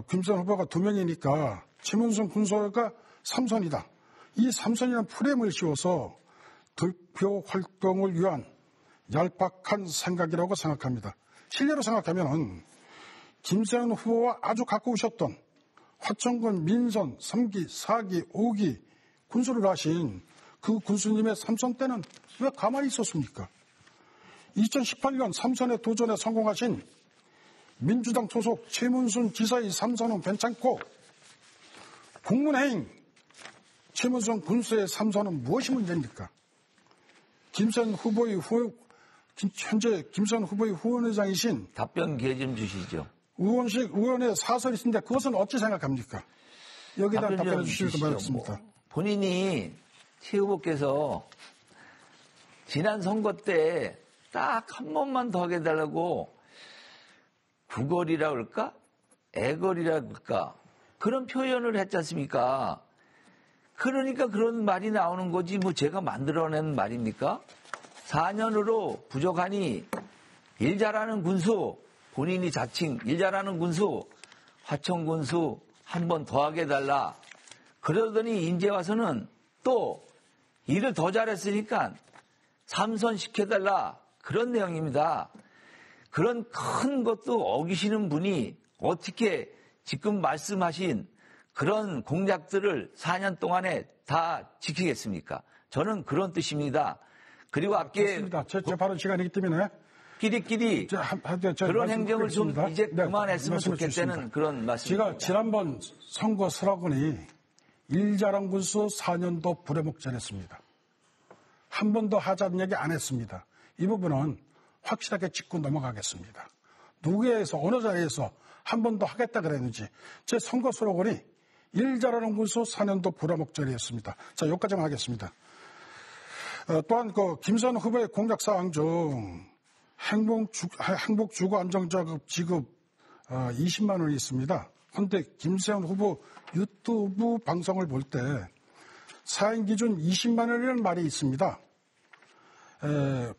김선 후보가 2명이니까 최문순 군수가 3선이다. 이 3선이라는 프레임을 씌워서 득표 활동을 위한 얄팍한 생각이라고 생각합니다. 실례로 생각하면 김세현 후보와 아주 가까우셨던 화천군 민선 3기, 4기, 5기 군수를 하신 그 군수님의 3선 때는 왜 가만히 있었습니까? 2018년 3선에 도전에 성공하신 민주당 소속 최문순 지사의 3선은 괜찮고 국민의힘 최문순 군수의 3선은 무엇이 문제입니까? 현재 김선 후보의 후원회장이신 답변 기회 좀 주시죠. 우원식 의원의 사설이 있는데 그것은 어찌 생각합니까? 여기에 대한 답변해 주시기 바랍니다. 본인이 최 후보께서 지난 선거 때 딱 한 번만 더 하게 해달라고 구걸이라 그럴까? 애걸이라 그럴까? 그런 표현을 했지 않습니까? 그러니까 그런 말이 나오는 거지 뭐 제가 만들어낸 말입니까? 4년으로 부족하니 일 잘하는 군수, 본인이 자칭 일 잘하는 군수, 화천 군수 한 번 더 하게 해달라. 그러더니 이제 와서는 또 일을 더 잘했으니까 3선 시켜달라. 그런 내용입니다. 그런 큰 것도 어기시는 분이 어떻게 지금 말씀하신 그런 공약들을 4년 동안에 다 지키겠습니까? 저는 그런 뜻입니다. 그리고 앞에 제 발언 시간이기 때문에 끼리끼리 그런 행정을 좀 이제 그만했으면 좋겠다는 그런 말씀입니다. 제가 지난번 선거 슬로건이 일 잘한 군수 4년도 부려먹전했습니다. 한 번도 하자는 얘기 안 했습니다. 이 부분은 확실하게 짚고 넘어가겠습니다. 누구에서 어느 자리에서 한 번 더 하겠다 그랬는지 제 선거 슬로건이 일 잘하는 군수 4년도 부라목절이었습니다. 자, 여기까지만 하겠습니다. 또한 김선 후보의 공약사항 중 행복주거 안정자금 지급 20만 원이 있습니다. 그런데 김세현 후보 유튜브 방송을 볼 때 4인 기준 20만 원이라는 말이 있습니다.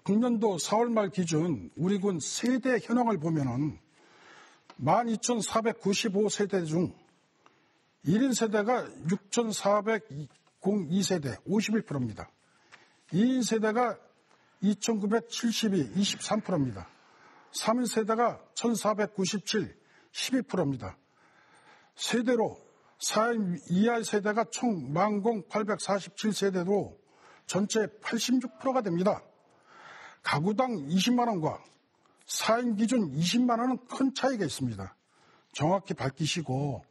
금년도 4월 말 기준 우리 군 세대 현황을 보면은 12,495세대 중 1인 세대가 6,402세대 51%입니다. 2인 세대가 2,972 23%입니다. 3인 세대가 1,497 12%입니다. 세대로 4인 이하의 세대가 총 10,847세대로 전체 86%가 됩니다. 가구당 20만 원과 4인 기준 20만 원은 큰 차이가 있습니다. 정확히 밝히시고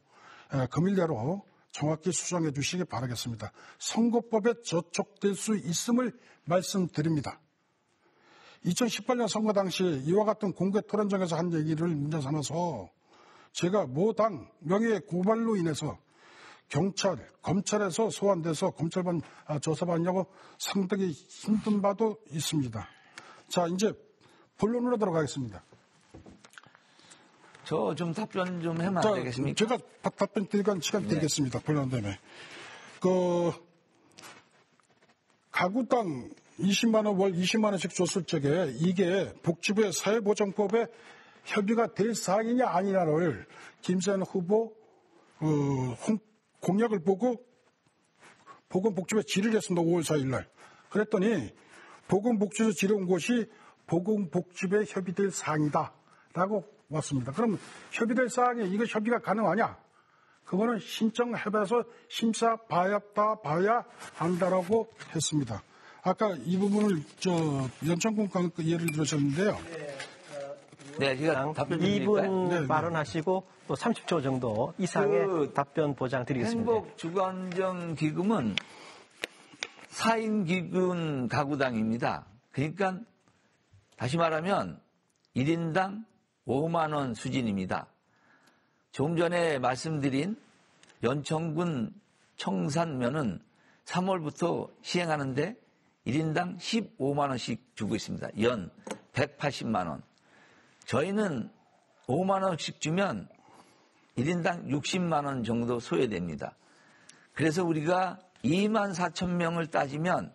금일 내로 정확히 수정해 주시기 바라겠습니다. 선거법에 저촉될 수 있음을 말씀드립니다. 2018년 선거 당시 이와 같은 공개 토론장에서 한 얘기를 문제 삼아서 제가 모 당 명예 고발로 인해서 검찰에서 소환돼서 검찰반 조사받냐고 상당히 힘든 바도 있습니다. 자, 이제 본론으로 들어가겠습니다. 저 좀 답변 좀 하면 안 되겠습니까? 제가 답변 드리간 시간 드리겠습니다. 본론 때문에. 가구당 20만 원, 월 20만 원씩 줬을 적에 이게 복지부의 사회보장법에 협의가 될 사항이냐 아니냐를 김세현 후보 공약을 보고 보건복지부에 질의를 했습니다. 5월 4일 날. 그랬더니 보건복지부에서 질의한 것이 보건복지부에 협의될 사항이다 라고 왔습니다. 그럼 협의될 사항에 이거 협의가 가능하냐? 그거는 신청해봐서 심사 봐야 한다라고 했습니다. 아까 이 부분을 연천군 예를 들으셨는데요. 네, 제가 답변 드릴까요? 2분 발언하시고 또 30초 정도 이상의 답변 보장 드리겠습니다. 행복주거안정기금은 4인 기준 가구당입니다. 그러니까 다시 말하면 1인당 5만 원 수준입니다. 조금 전에 말씀드린 연천군 청산면은 3월부터 시행하는데 1인당 15만 원씩 주고 있습니다. 연 180만 원. 저희는 5만 원씩 주면 1인당 60만 원 정도 소요됩니다. 그래서 우리가 2만 4천 명을 따지면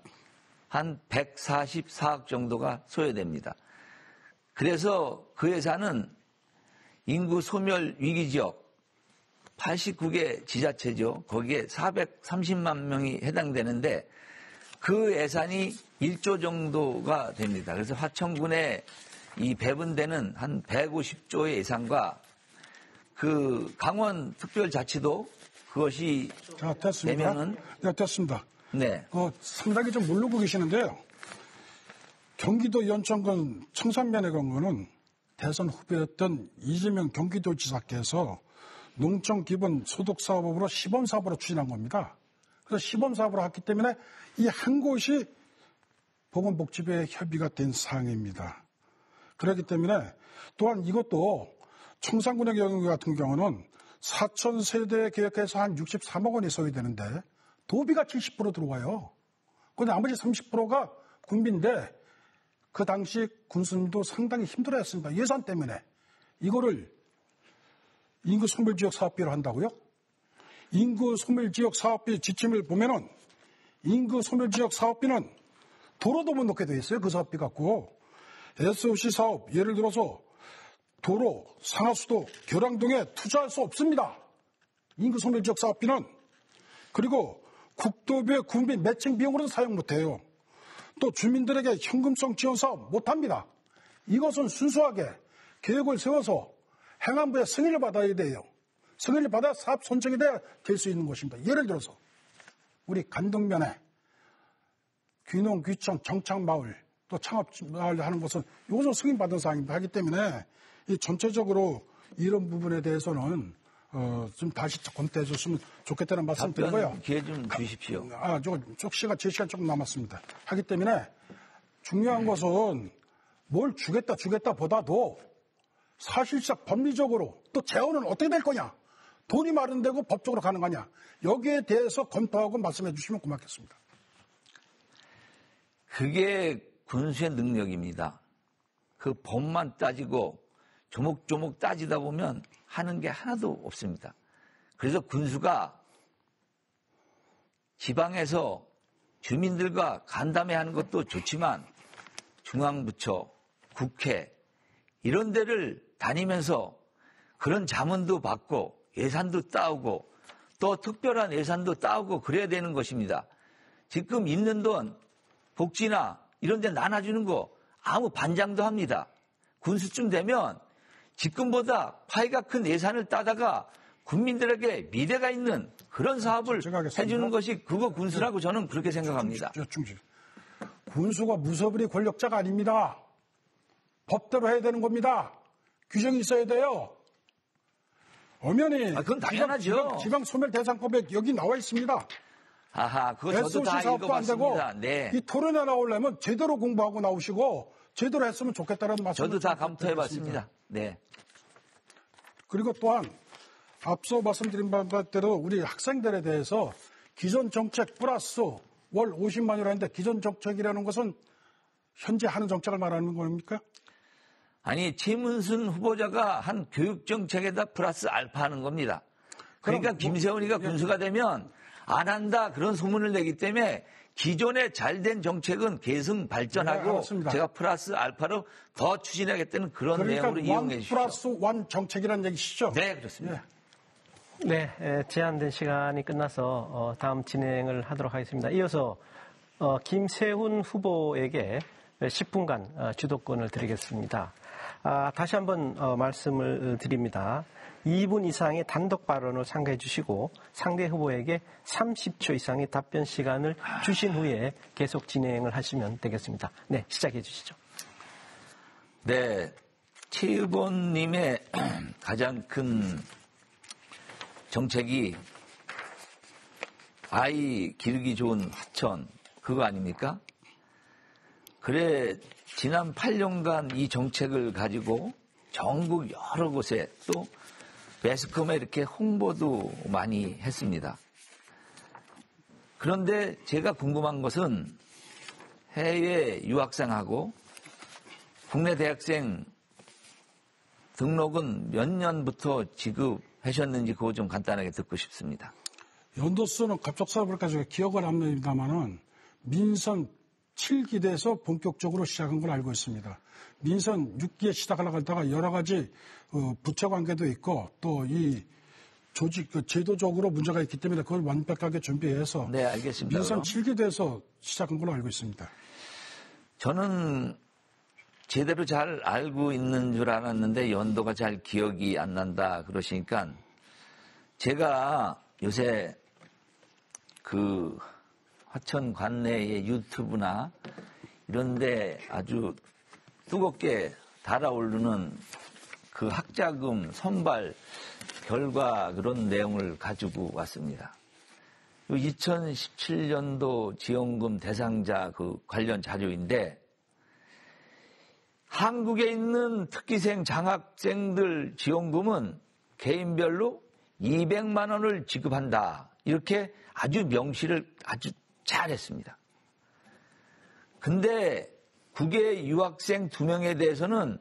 한 144억 정도가 소요됩니다. 그래서 그 예산은 인구 소멸 위기지역 89개 지자체죠. 거기에 430만 명이 해당되는데 그 예산이 1조 정도가 됩니다. 그래서 화천군에 이 배분되는 한 150조의 예산과 그 강원 특별자치도 그것이 되면은 됐습니다. 네. 상당히 좀 모르고 계시는데요. 경기도 연천군 청산면의 경우는 대선 후보였던 이재명 경기도지사께서 농촌기본소득사업으로 시범사업으로 추진한 겁니다. 그래서 시범사업으로 했기 때문에 이 한 곳이 보건복지부에 협의가 된 사항입니다. 그렇기 때문에 또한 이것도 청산군의 경우 같은 경우는 4,000세대 계획해서 한 63억 원이 소요되는데 도비가 70% 들어와요. 근데 나머지 30%가 군비인데 그 당시 군수님도 상당히 힘들어했습니다. 예산 때문에. 이거를 인구 소멸지역 사업비로 한다고요? 인구 소멸지역 사업비 지침을 보면은 인구 소멸지역 사업비는 도로도 못 넣게 돼 있어요. 그 사업비 갖고. SOC 사업, 예를 들어서 도로, 상하수도, 교량동에 투자할 수 없습니다. 인구 소멸지역 사업비는. 그리고 국도부의 군비 매칭 비용으로는 사용 못해요. 또 주민들에게 현금성 지원 사업 못합니다. 이것은 순수하게 계획을 세워서 행안부의 승인을 받아야 돼요. 승인을 받아야 사업 선정이 돼야 될 수 있는 것입니다. 예를 들어서 우리 간덕면에 귀농, 귀청, 정착마을 또 창업마을 하는 것은 이것은 승인받은 사항입니다. 하기 때문에 이 전체적으로 이런 부분에 대해서는 좀 다시 검토해 줬으면 좋겠다는 말씀 드리고요. 기회 좀 주십시오. 시간, 제 시간 조금 남았습니다. 하기 때문에 중요한 것은 뭘 주겠다 보다도 사실상 법리적으로 또 재원은 어떻게 될 거냐? 돈이 마련되고 법적으로 가능하냐? 여기에 대해서 검토하고 말씀해 주시면 고맙겠습니다. 그게 군수의 능력입니다. 그 법만 따지고 조목조목 따지다 보면 하는 게 하나도 없습니다. 그래서 군수가 지방에서 주민들과 간담회 하는 것도 좋지만 중앙부처, 국회 이런 데를 다니면서 그런 자문도 받고 예산도 따오고 또 특별한 예산도 따오고 그래야 되는 것입니다. 지금 있는 돈 복지나 이런 데 나눠주는 거 아무 반장도 합니다. 군수쯤 되면 지금보다 파이가 큰 예산을 따다가 국민들에게 미래가 있는 그런 사업을 해주는 것이 그거 군수라고 저는 그렇게 생각합니다. 군수가 무소불위 권력자가 아닙니다. 법대로 해야 되는 겁니다. 규정이 있어야 돼요. 엄연히 그건 당연하죠. 지방소멸대상법에 여기 나와 있습니다. 아하, 그거 저도 다 읽어봤습니다. 네. 이 토론에 나오려면 제대로 공부하고 나오시고 제대로 했으면 좋겠다는 말씀. 저도 다 감토해봤습니다. 네. 그리고 또한 앞서 말씀드린 바대로 우리 학생들에 대해서 기존 정책 플러스 월 50만 원이라 했는데 기존 정책이라는 것은 현재 하는 정책을 말하는 겁니까? 아니, 최문순 후보자가 한 교육정책에다 플러스 알파 하는 겁니다. 그러니까 김세훈이가 군수가 되면 안 한다 그런 소문을 내기 때문에 기존에 잘된 정책은 계승 발전하고 네, 제가 플러스 알파로 더 추진하겠다는 그런 그러니까 내용으로 이용해 주십시오. 플러스 원 정책이라는 얘기시죠? 네, 그렇습니다. 네, 제한된 시간이 끝나서 다음 진행을 하도록 하겠습니다. 이어서 김세훈 후보에게 10분간 주도권을 드리겠습니다. 다시 한번 말씀을 드립니다. 2분 이상의 단독 발언을 참가해 주시고 상대 후보에게 30초 이상의 답변 시간을 주신 후에 계속 진행을 하시면 되겠습니다. 네, 시작해 주시죠. 네, 최 후보님의 가장 큰 정책이 아이 기르기 좋은 하천 그거 아닙니까? 그래 지난 8년간 이 정책을 가지고 전국 여러 곳에 또 매스컴에 이렇게 홍보도 많이 했습니다. 그런데 제가 궁금한 것은 해외 유학생하고 국내 대학생 등록은 몇 년부터 지급하셨는지 그거 좀 간단하게 듣고 싶습니다. 연도수는 갑작스럽게 가지고 기억을 안 납니다만은 민선 7기대에서 본격적으로 시작한 걸 알고 있습니다. 민선 6기에 시작하려고 하다가 여러 가지 부처 관계도 있고 또 이 조직 제도적으로 문제가 있기 때문에 그걸 완벽하게 준비해서 네, 알겠습니다. 민선 7기대에서 시작한 걸로 알고 있습니다. 저는 제대로 잘 알고 있는 줄 알았는데 연도가 잘 기억이 안 난다 그러시니까 제가 요새 그 화천 관내의 유튜브나 이런데 아주 뜨겁게 달아오르는 그 학자금 선발 결과 그런 내용을 가지고 왔습니다. 2017년도 지원금 대상자 그 관련 자료인데 한국에 있는 특기생 장학생들 지원금은 개인별로 200만 원을 지급한다. 이렇게 아주 명시를 아주 잘했습니다. 근데 국외 유학생 2명에 대해서는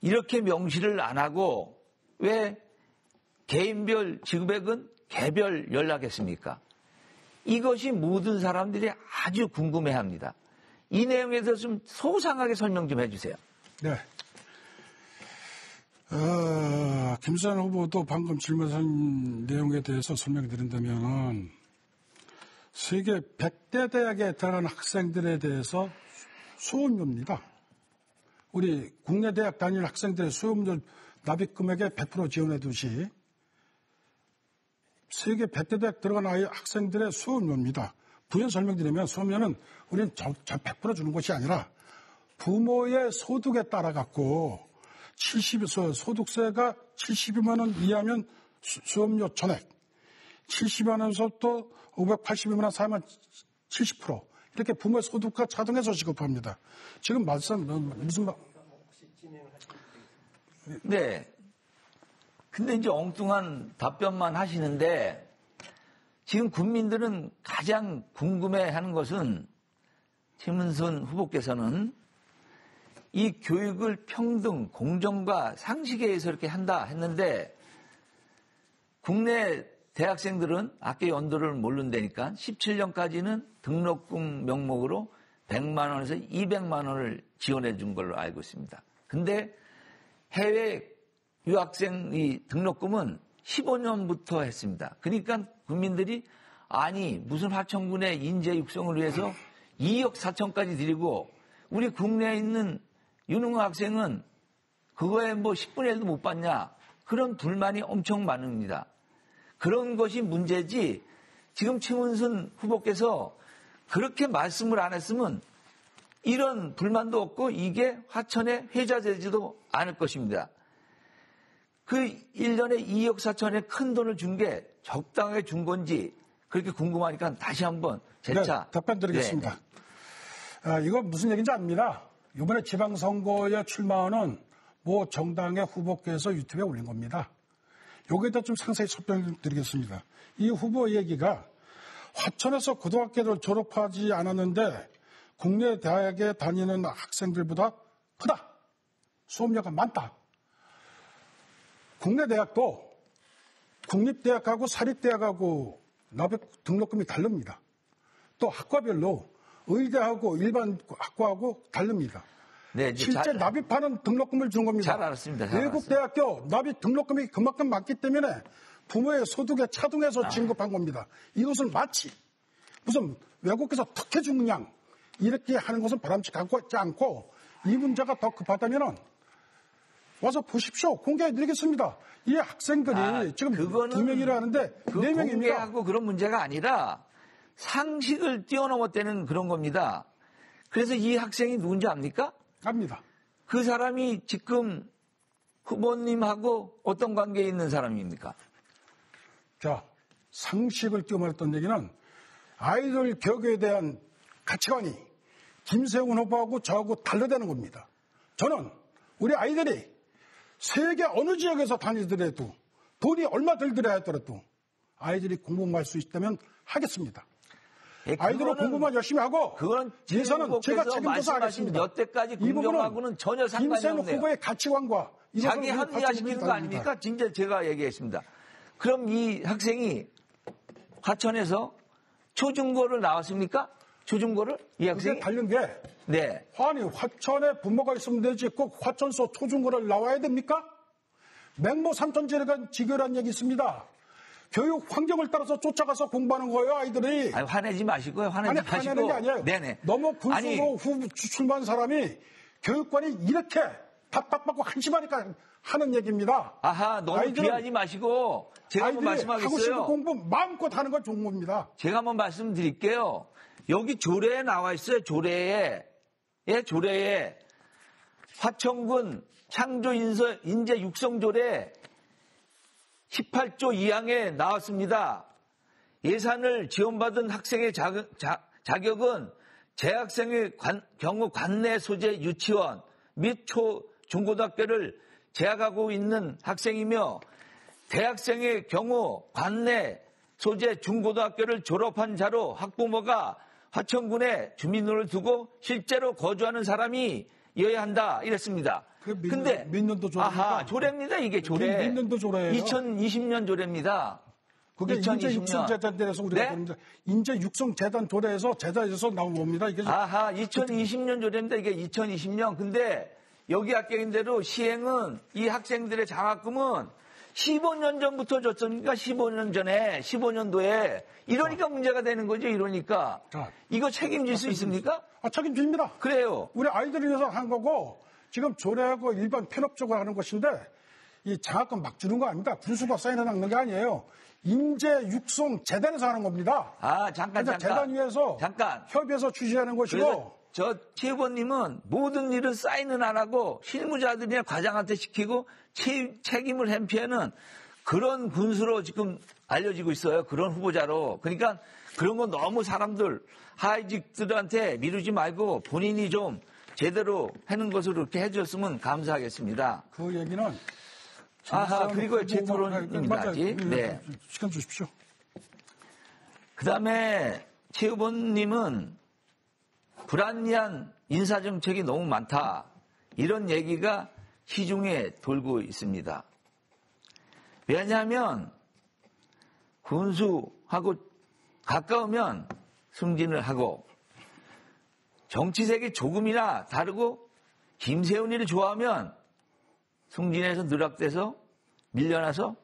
이렇게 명시를 안 하고 왜 개인별 지급액은 개별 연락했습니까? 이것이 모든 사람들이 아주 궁금해합니다. 이 내용에 대해서 좀 소상하게 설명 좀 해주세요. 네. 김수환 후보도 방금 질문한 내용에 대해서 설명드린다면 세계 100대 대학에 들어간 학생들에 대해서 수업료입니다. 우리 국내 대학 다니는 학생들의 수업료 납입 금액의 100% 지원해 두시 세계 100대 대학 들어간 학생들의 수업료입니다. 부연 설명드리면 수업료는 우리는 100% 주는 것이 아니라 부모의 소득에 따라 갖고 소득세가 72만 원 이하면 수업료 전액, 70만 원에서부터 582만 원 사면 70% 이렇게 부모의 소득과 차등해서 지급합니다. 지금 무슨 말? 네. 근데 이제 엉뚱한 답변만 하시는데 지금 국민들은 가장 궁금해하는 것은 최문순 후보께서는 이 교육을 평등, 공정과 상식에 의해서 이렇게 한다 했는데 국내 대학생들은 학교 연도를 모른다니까 17년까지는 등록금 명목으로 100만 원에서 200만 원을 지원해 준 걸로 알고 있습니다. 근데 해외 유학생 이 등록금은 15년부터 했습니다. 그러니까 국민들이 아니 무슨 화천군의 인재 육성을 위해서 2억 4천까지 드리고 우리 국내에 있는 유능한 학생은 그거에 뭐 10분의 1도 못 받냐 그런 불만이 엄청 많습니다. 그런 것이 문제지 지금 최문순 후보께서 그렇게 말씀을 안 했으면 이런 불만도 없고 이게 화천에 회자되지도 않을 것입니다. 그 1년에 2억 4천에 큰 돈을 준 게 적당하게 준 건지 그렇게 궁금하니까 다시 한번 재차. 네, 답변 드리겠습니다. 네. 이거 무슨 얘기인지 압니다. 이번에 지방선거에 출마하는 모 정당의 후보께서 유튜브에 올린 겁니다. 여기에다 좀 상세히 설명드리겠습니다. 이 후보 얘기가 화천에서 고등학교를 졸업하지 않았는데 국내 대학에 다니는 학생들보다 크다. 수업료가 많다. 국내 대학도 국립대학하고 사립대학하고 납입 등록금이 다릅니다. 또 학과별로 의대하고 일반 학과하고 다릅니다. 네, 실제 납입하는 등록금을 준 겁니다. 잘 알았습니다. 외국 대학교 납입 등록금이 그만큼 많기 때문에 부모의 소득에 차등해서 진급한 겁니다. 이것을 마치 무슨 외국에서 특혜 준 양 이렇게 하는 것은 바람직하지 않고 이 문제가 더 급하다면 와서 보십시오. 공개해드리겠습니다. 이 학생들이 지금 2명이라 하는데 4명입니다. 공개하고 그런 문제가 아니라 상식을 뛰어넘었다는 그런 겁니다. 그래서 이 학생이 누군지 압니까? 압니다. 그 사람이 지금 후보님하고 어떤 관계에 있는 사람입니까? 자, 상식을 뛰어넘었던 얘기는 아이돌 교육에 대한 가치관이 김세훈 후보하고 저하고 다르다는 겁니다. 저는 우리 아이들이 세계 어느 지역에서 다니더라도 돈이 얼마 들더라 하더라도 아이들이 공부할 수 있다면 하겠습니다. 아이들은 공부만 열심히 하고 예산은 제가 책임져서 하겠습니다. 몇 대까지 공정하고는 전혀 상관이 없네요. 김세훈 후보의 가치관과 자기 합리화시키는 거 아닙니까? 진짜 제가 얘기했습니다. 그럼 이 학생이 화천에서 초중고를 나왔습니까? 초중고를? 이 학생이? 그게 다른 게 네. 아니 화천에 부모가 있으면 되지 꼭 화천서 초중고를 나와야 됩니까? 맹모 삼천제가 지교란 얘기 있습니다. 교육 환경을 따라서 쫓아가서 공부하는 거예요, 아이들이. 아니, 화내지 마시고요. 화내지 마시고. 화내는 게 아니에요. 네네. 너무 군수로 출마한 사람이 교육관이 이렇게 답답하고 한심하니까 하는 얘기입니다. 아하, 너무 비하지 마시고 제가 한번 말씀하겠어요. 하고 싶은 공부 마음껏 하는 건 좋은 겁니다. 제가 한번 말씀드릴게요. 여기 조례에 나와 있어요. 조례에. 예, 조례에. 화천군 창조 인재 육성 조례 18조 2항에 나왔습니다. 예산을 지원받은 학생의 자격은 재학생의 경우 관내 소재 유치원 및 중고등학교를 재학하고 있는 학생이며 대학생의 경우 관내 소재 중고등학교를 졸업한 자로 학부모가 화천군에 주민등록을 두고 실제로 거주하는 사람이어야 한다 이랬습니다. 근데 몇 년도 조례입니까? 아하, 조례입니다. 이게 조례. 몇 년도 조례예요? 2020년 조례입니다. 그게 인재육성재단에서 우리가 보는데 인재육성재단 조례에서 제도에서 나온 겁니다. 이게 아하, 2020년 조례입니다. 이게 2020년. 근데 여기 학교인 대로 시행은 이 학생들의 장학금은 15년 전부터 줬으니까 15년 전에 15년도에 이러니까 문제가 되는 거죠. 이러니까 이거 책임질 수 있습니까? 책임집니다. 그래요. 우리 아이들을 위해서 한 거고 지금 조례하고 일반 편업적으로 하는 것인데 이 장학금 막 주는 거 아닙니다. 군수가 사인해 놨는 게 아니에요. 인재육성재단에서 하는 겁니다. 아, 잠깐. 재단 위에서 협의해서 추진하는 것이고 저 최 후보님은 모든 일은 사인은 안 하고 실무자들이나 과장한테 시키고 책임을 회피하는 그런 군수로 지금 알려지고 있어요. 그런 후보자로. 그러니까 그런 거 너무 사람들 하이직들한테 미루지 말고 본인이 좀 제대로 하는 것으로 이렇게 해줬으면 감사하겠습니다. 그 얘기는 그리고 제 토론입니다. 아직. 네. 시간 주십시오. 그 다음에 최 후보님은 불합리한 인사정책이 너무 많다. 이런 얘기가 시중에 돌고 있습니다. 왜냐하면 군수하고 가까우면 승진을 하고 정치색이 조금이나 다르고 김세훈이를 좋아하면 승진해서 누락돼서 밀려나서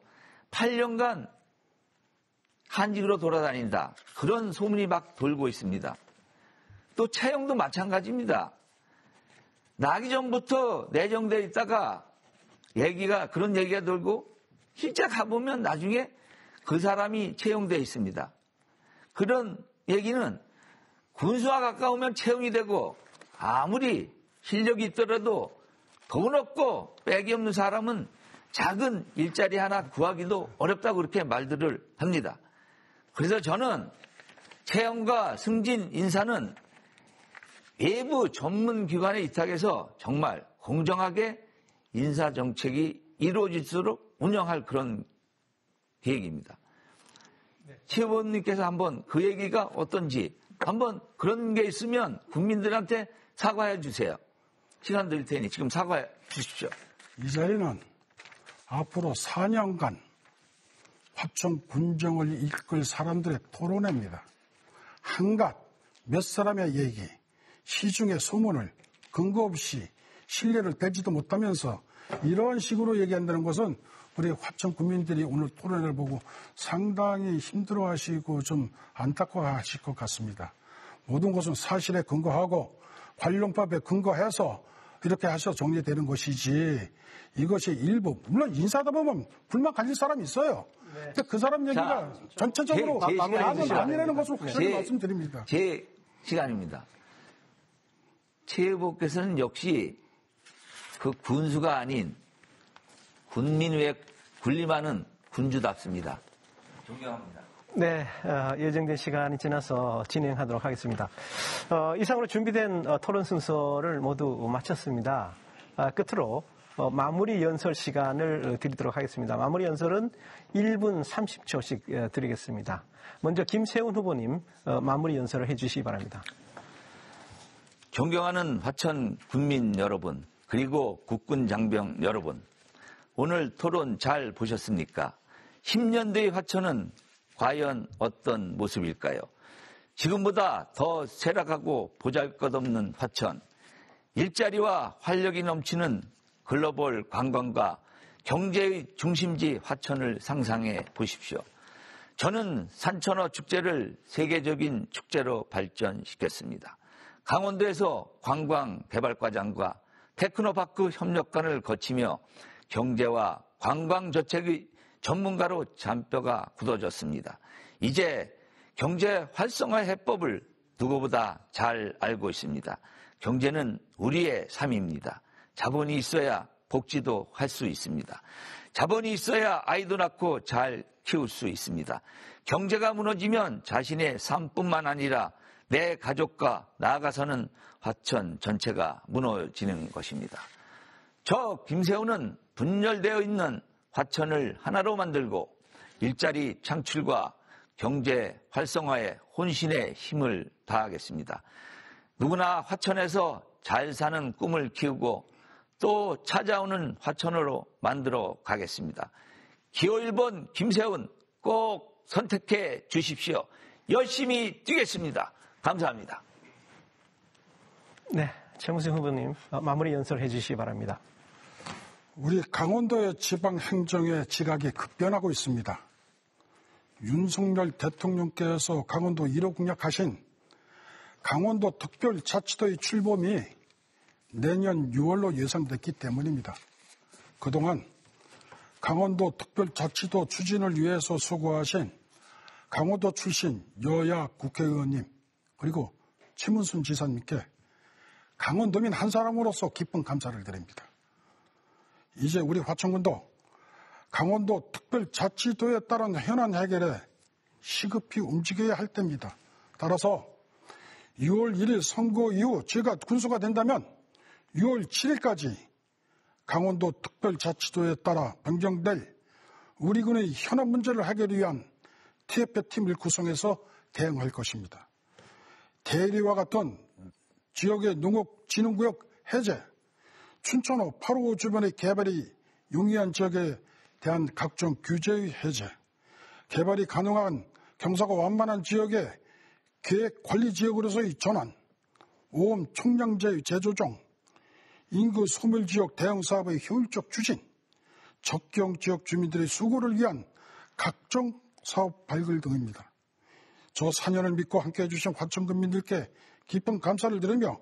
8년간 한직으로 돌아다닌다. 그런 소문이 막 돌고 있습니다. 또 채용도 마찬가지입니다. 나기 전부터 내정되어 있다가 그런 얘기가 돌고 실제 가보면 나중에 그 사람이 채용되어 있습니다. 그런 얘기는 군수와 가까우면 채용이 되고 아무리 실력이 있더라도 돈 없고 빽이 없는 사람은 작은 일자리 하나 구하기도 어렵다고 그렇게 말들을 합니다. 그래서 저는 채용과 승진 인사는 외부 전문기관에 위탁해서 정말 공정하게 인사정책이 이루어질수록 운영할 그런 계획입니다. 최 후보님께서 한번 그 얘기가 어떤지 한번 그런 게 있으면 국민들한테 사과해 주세요. 시간 드릴 테니 지금 사과해 주십시오. 이 자리는 앞으로 4년간 화천 군정을 이끌 사람들의 토론회입니다. 한갓 몇 사람의 얘기, 시중의 소문을 근거 없이 신뢰를 빼지도 못하면서 이런 식으로 얘기한다는 것은 우리 화천 국민들이 오늘 토론회를 보고 상당히 힘들어하시고 좀 안타까워하실 것 같습니다. 모든 것은 사실에 근거하고 관련법에 근거해서 이렇게 하셔 정리되는 것이지 이것이 일부 물론 인사하다 보면 불만 가질 사람이 있어요. 네. 근데 그 사람 얘기가 전체적으로 나는 아니라는 것을 확실히 말씀드립니다. 제 시간입니다. 최 후보께서는 역시 그 군수가 아닌 군민 외에 군림하는 군주답습니다. 존경합니다. 네, 예정된 시간이 지나서 진행하도록 하겠습니다. 이상으로 준비된 토론 순서를 모두 마쳤습니다. 끝으로 마무리 연설 시간을 드리도록 하겠습니다. 마무리 연설은 1분 30초씩 드리겠습니다. 먼저 김세훈 후보님 마무리 연설을 해주시기 바랍니다. 존경하는 화천 군민 여러분, 그리고 국군 장병 여러분, 오늘 토론 잘 보셨습니까? 10년 뒤의 화천은 과연 어떤 모습일까요? 지금보다 더 쇠락하고 보잘것없는 화천, 일자리와 활력이 넘치는 글로벌 관광과 경제의 중심지 화천을 상상해 보십시오. 저는 산천어 축제를 세계적인 축제로 발전시켰습니다. 강원도에서 관광개발과장과 테크노파크 협력관을 거치며 경제와 관광저책의 전문가로 잔뼈가 굳어졌습니다. 이제 경제 활성화 해법을 누구보다 잘 알고 있습니다. 경제는 우리의 삶입니다. 자본이 있어야 복지도 할 수 있습니다. 자본이 있어야 아이도 낳고 잘 키울 수 있습니다. 경제가 무너지면 자신의 삶뿐만 아니라 내 가족과 나아가서는 화천 전체가 무너지는 것입니다. 저 김세훈은 분열되어 있는 화천을 하나로 만들고 일자리 창출과 경제 활성화에 혼신의 힘을 다하겠습니다. 누구나 화천에서 잘 사는 꿈을 키우고 또 찾아오는 화천으로 만들어 가겠습니다. 기호 1번 김세훈 꼭 선택해 주십시오. 열심히 뛰겠습니다. 감사합니다. 네, 최무승 후보님 마무리 연설해 주시기 바랍니다. 우리 강원도의 지방행정의 지각이 급변하고 있습니다. 윤석열 대통령께서 강원도 1호 공약하신 강원도 특별자치도의 출범이 내년 6월로 예상됐기 때문입니다. 그동안 강원도 특별자치도 추진을 위해서 수고하신 강원도 출신 여야 국회의원님 그리고 최문순 지사님께 강원도민 한 사람으로서 깊은 감사를 드립니다. 이제 우리 화천군도 강원도 특별자치도에 따른 현안 해결에 시급히 움직여야 할 때입니다. 따라서 6월 1일 선거 이후 제가 군수가 된다면 6월 7일까지 강원도 특별자치도에 따라 변경될 우리군의 현안 문제를 해결을 위한 TF팀을 구성해서 대응할 것입니다. 대리와 같은 지역의 농업 진흥구역 해제, 춘천호 855 주변의 개발이 용이한 지역에 대한 각종 규제의 해제, 개발이 가능한 경사가 완만한 지역의 계획관리지역으로서의 전환, 오염 총량제의 재조정, 인구 소멸지역 대응사업의 효율적 추진, 적경지역 주민들의 수고를 위한 각종 사업 발굴 등입니다. 저 4년을 믿고 함께해 주신 화천군민들께 깊은 감사를 드리며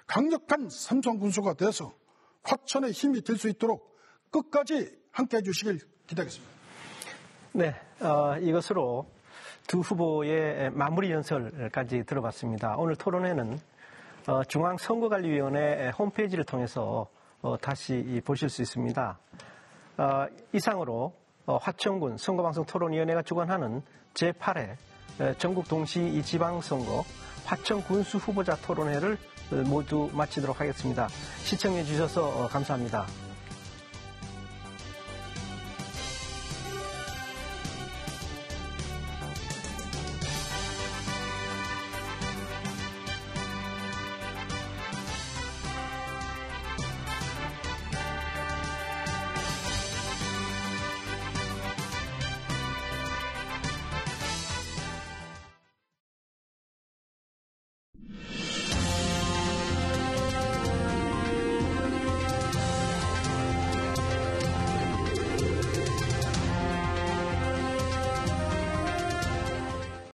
강력한 삼성군수가 돼서 화천의 힘이 될 수 있도록 끝까지 함께해 주시길 기대하겠습니다. 네, 이것으로 두 후보의 마무리 연설까지 들어봤습니다. 오늘 토론회는 중앙선거관리위원회 홈페이지를 통해서 다시 보실 수 있습니다. 이상으로 화천군 선거방송 토론위원회가 주관하는 제8회 전국 동시 지방선거 화천군수 후보자 토론회를 모두 마치도록 하겠습니다. 시청해 주셔서 감사합니다.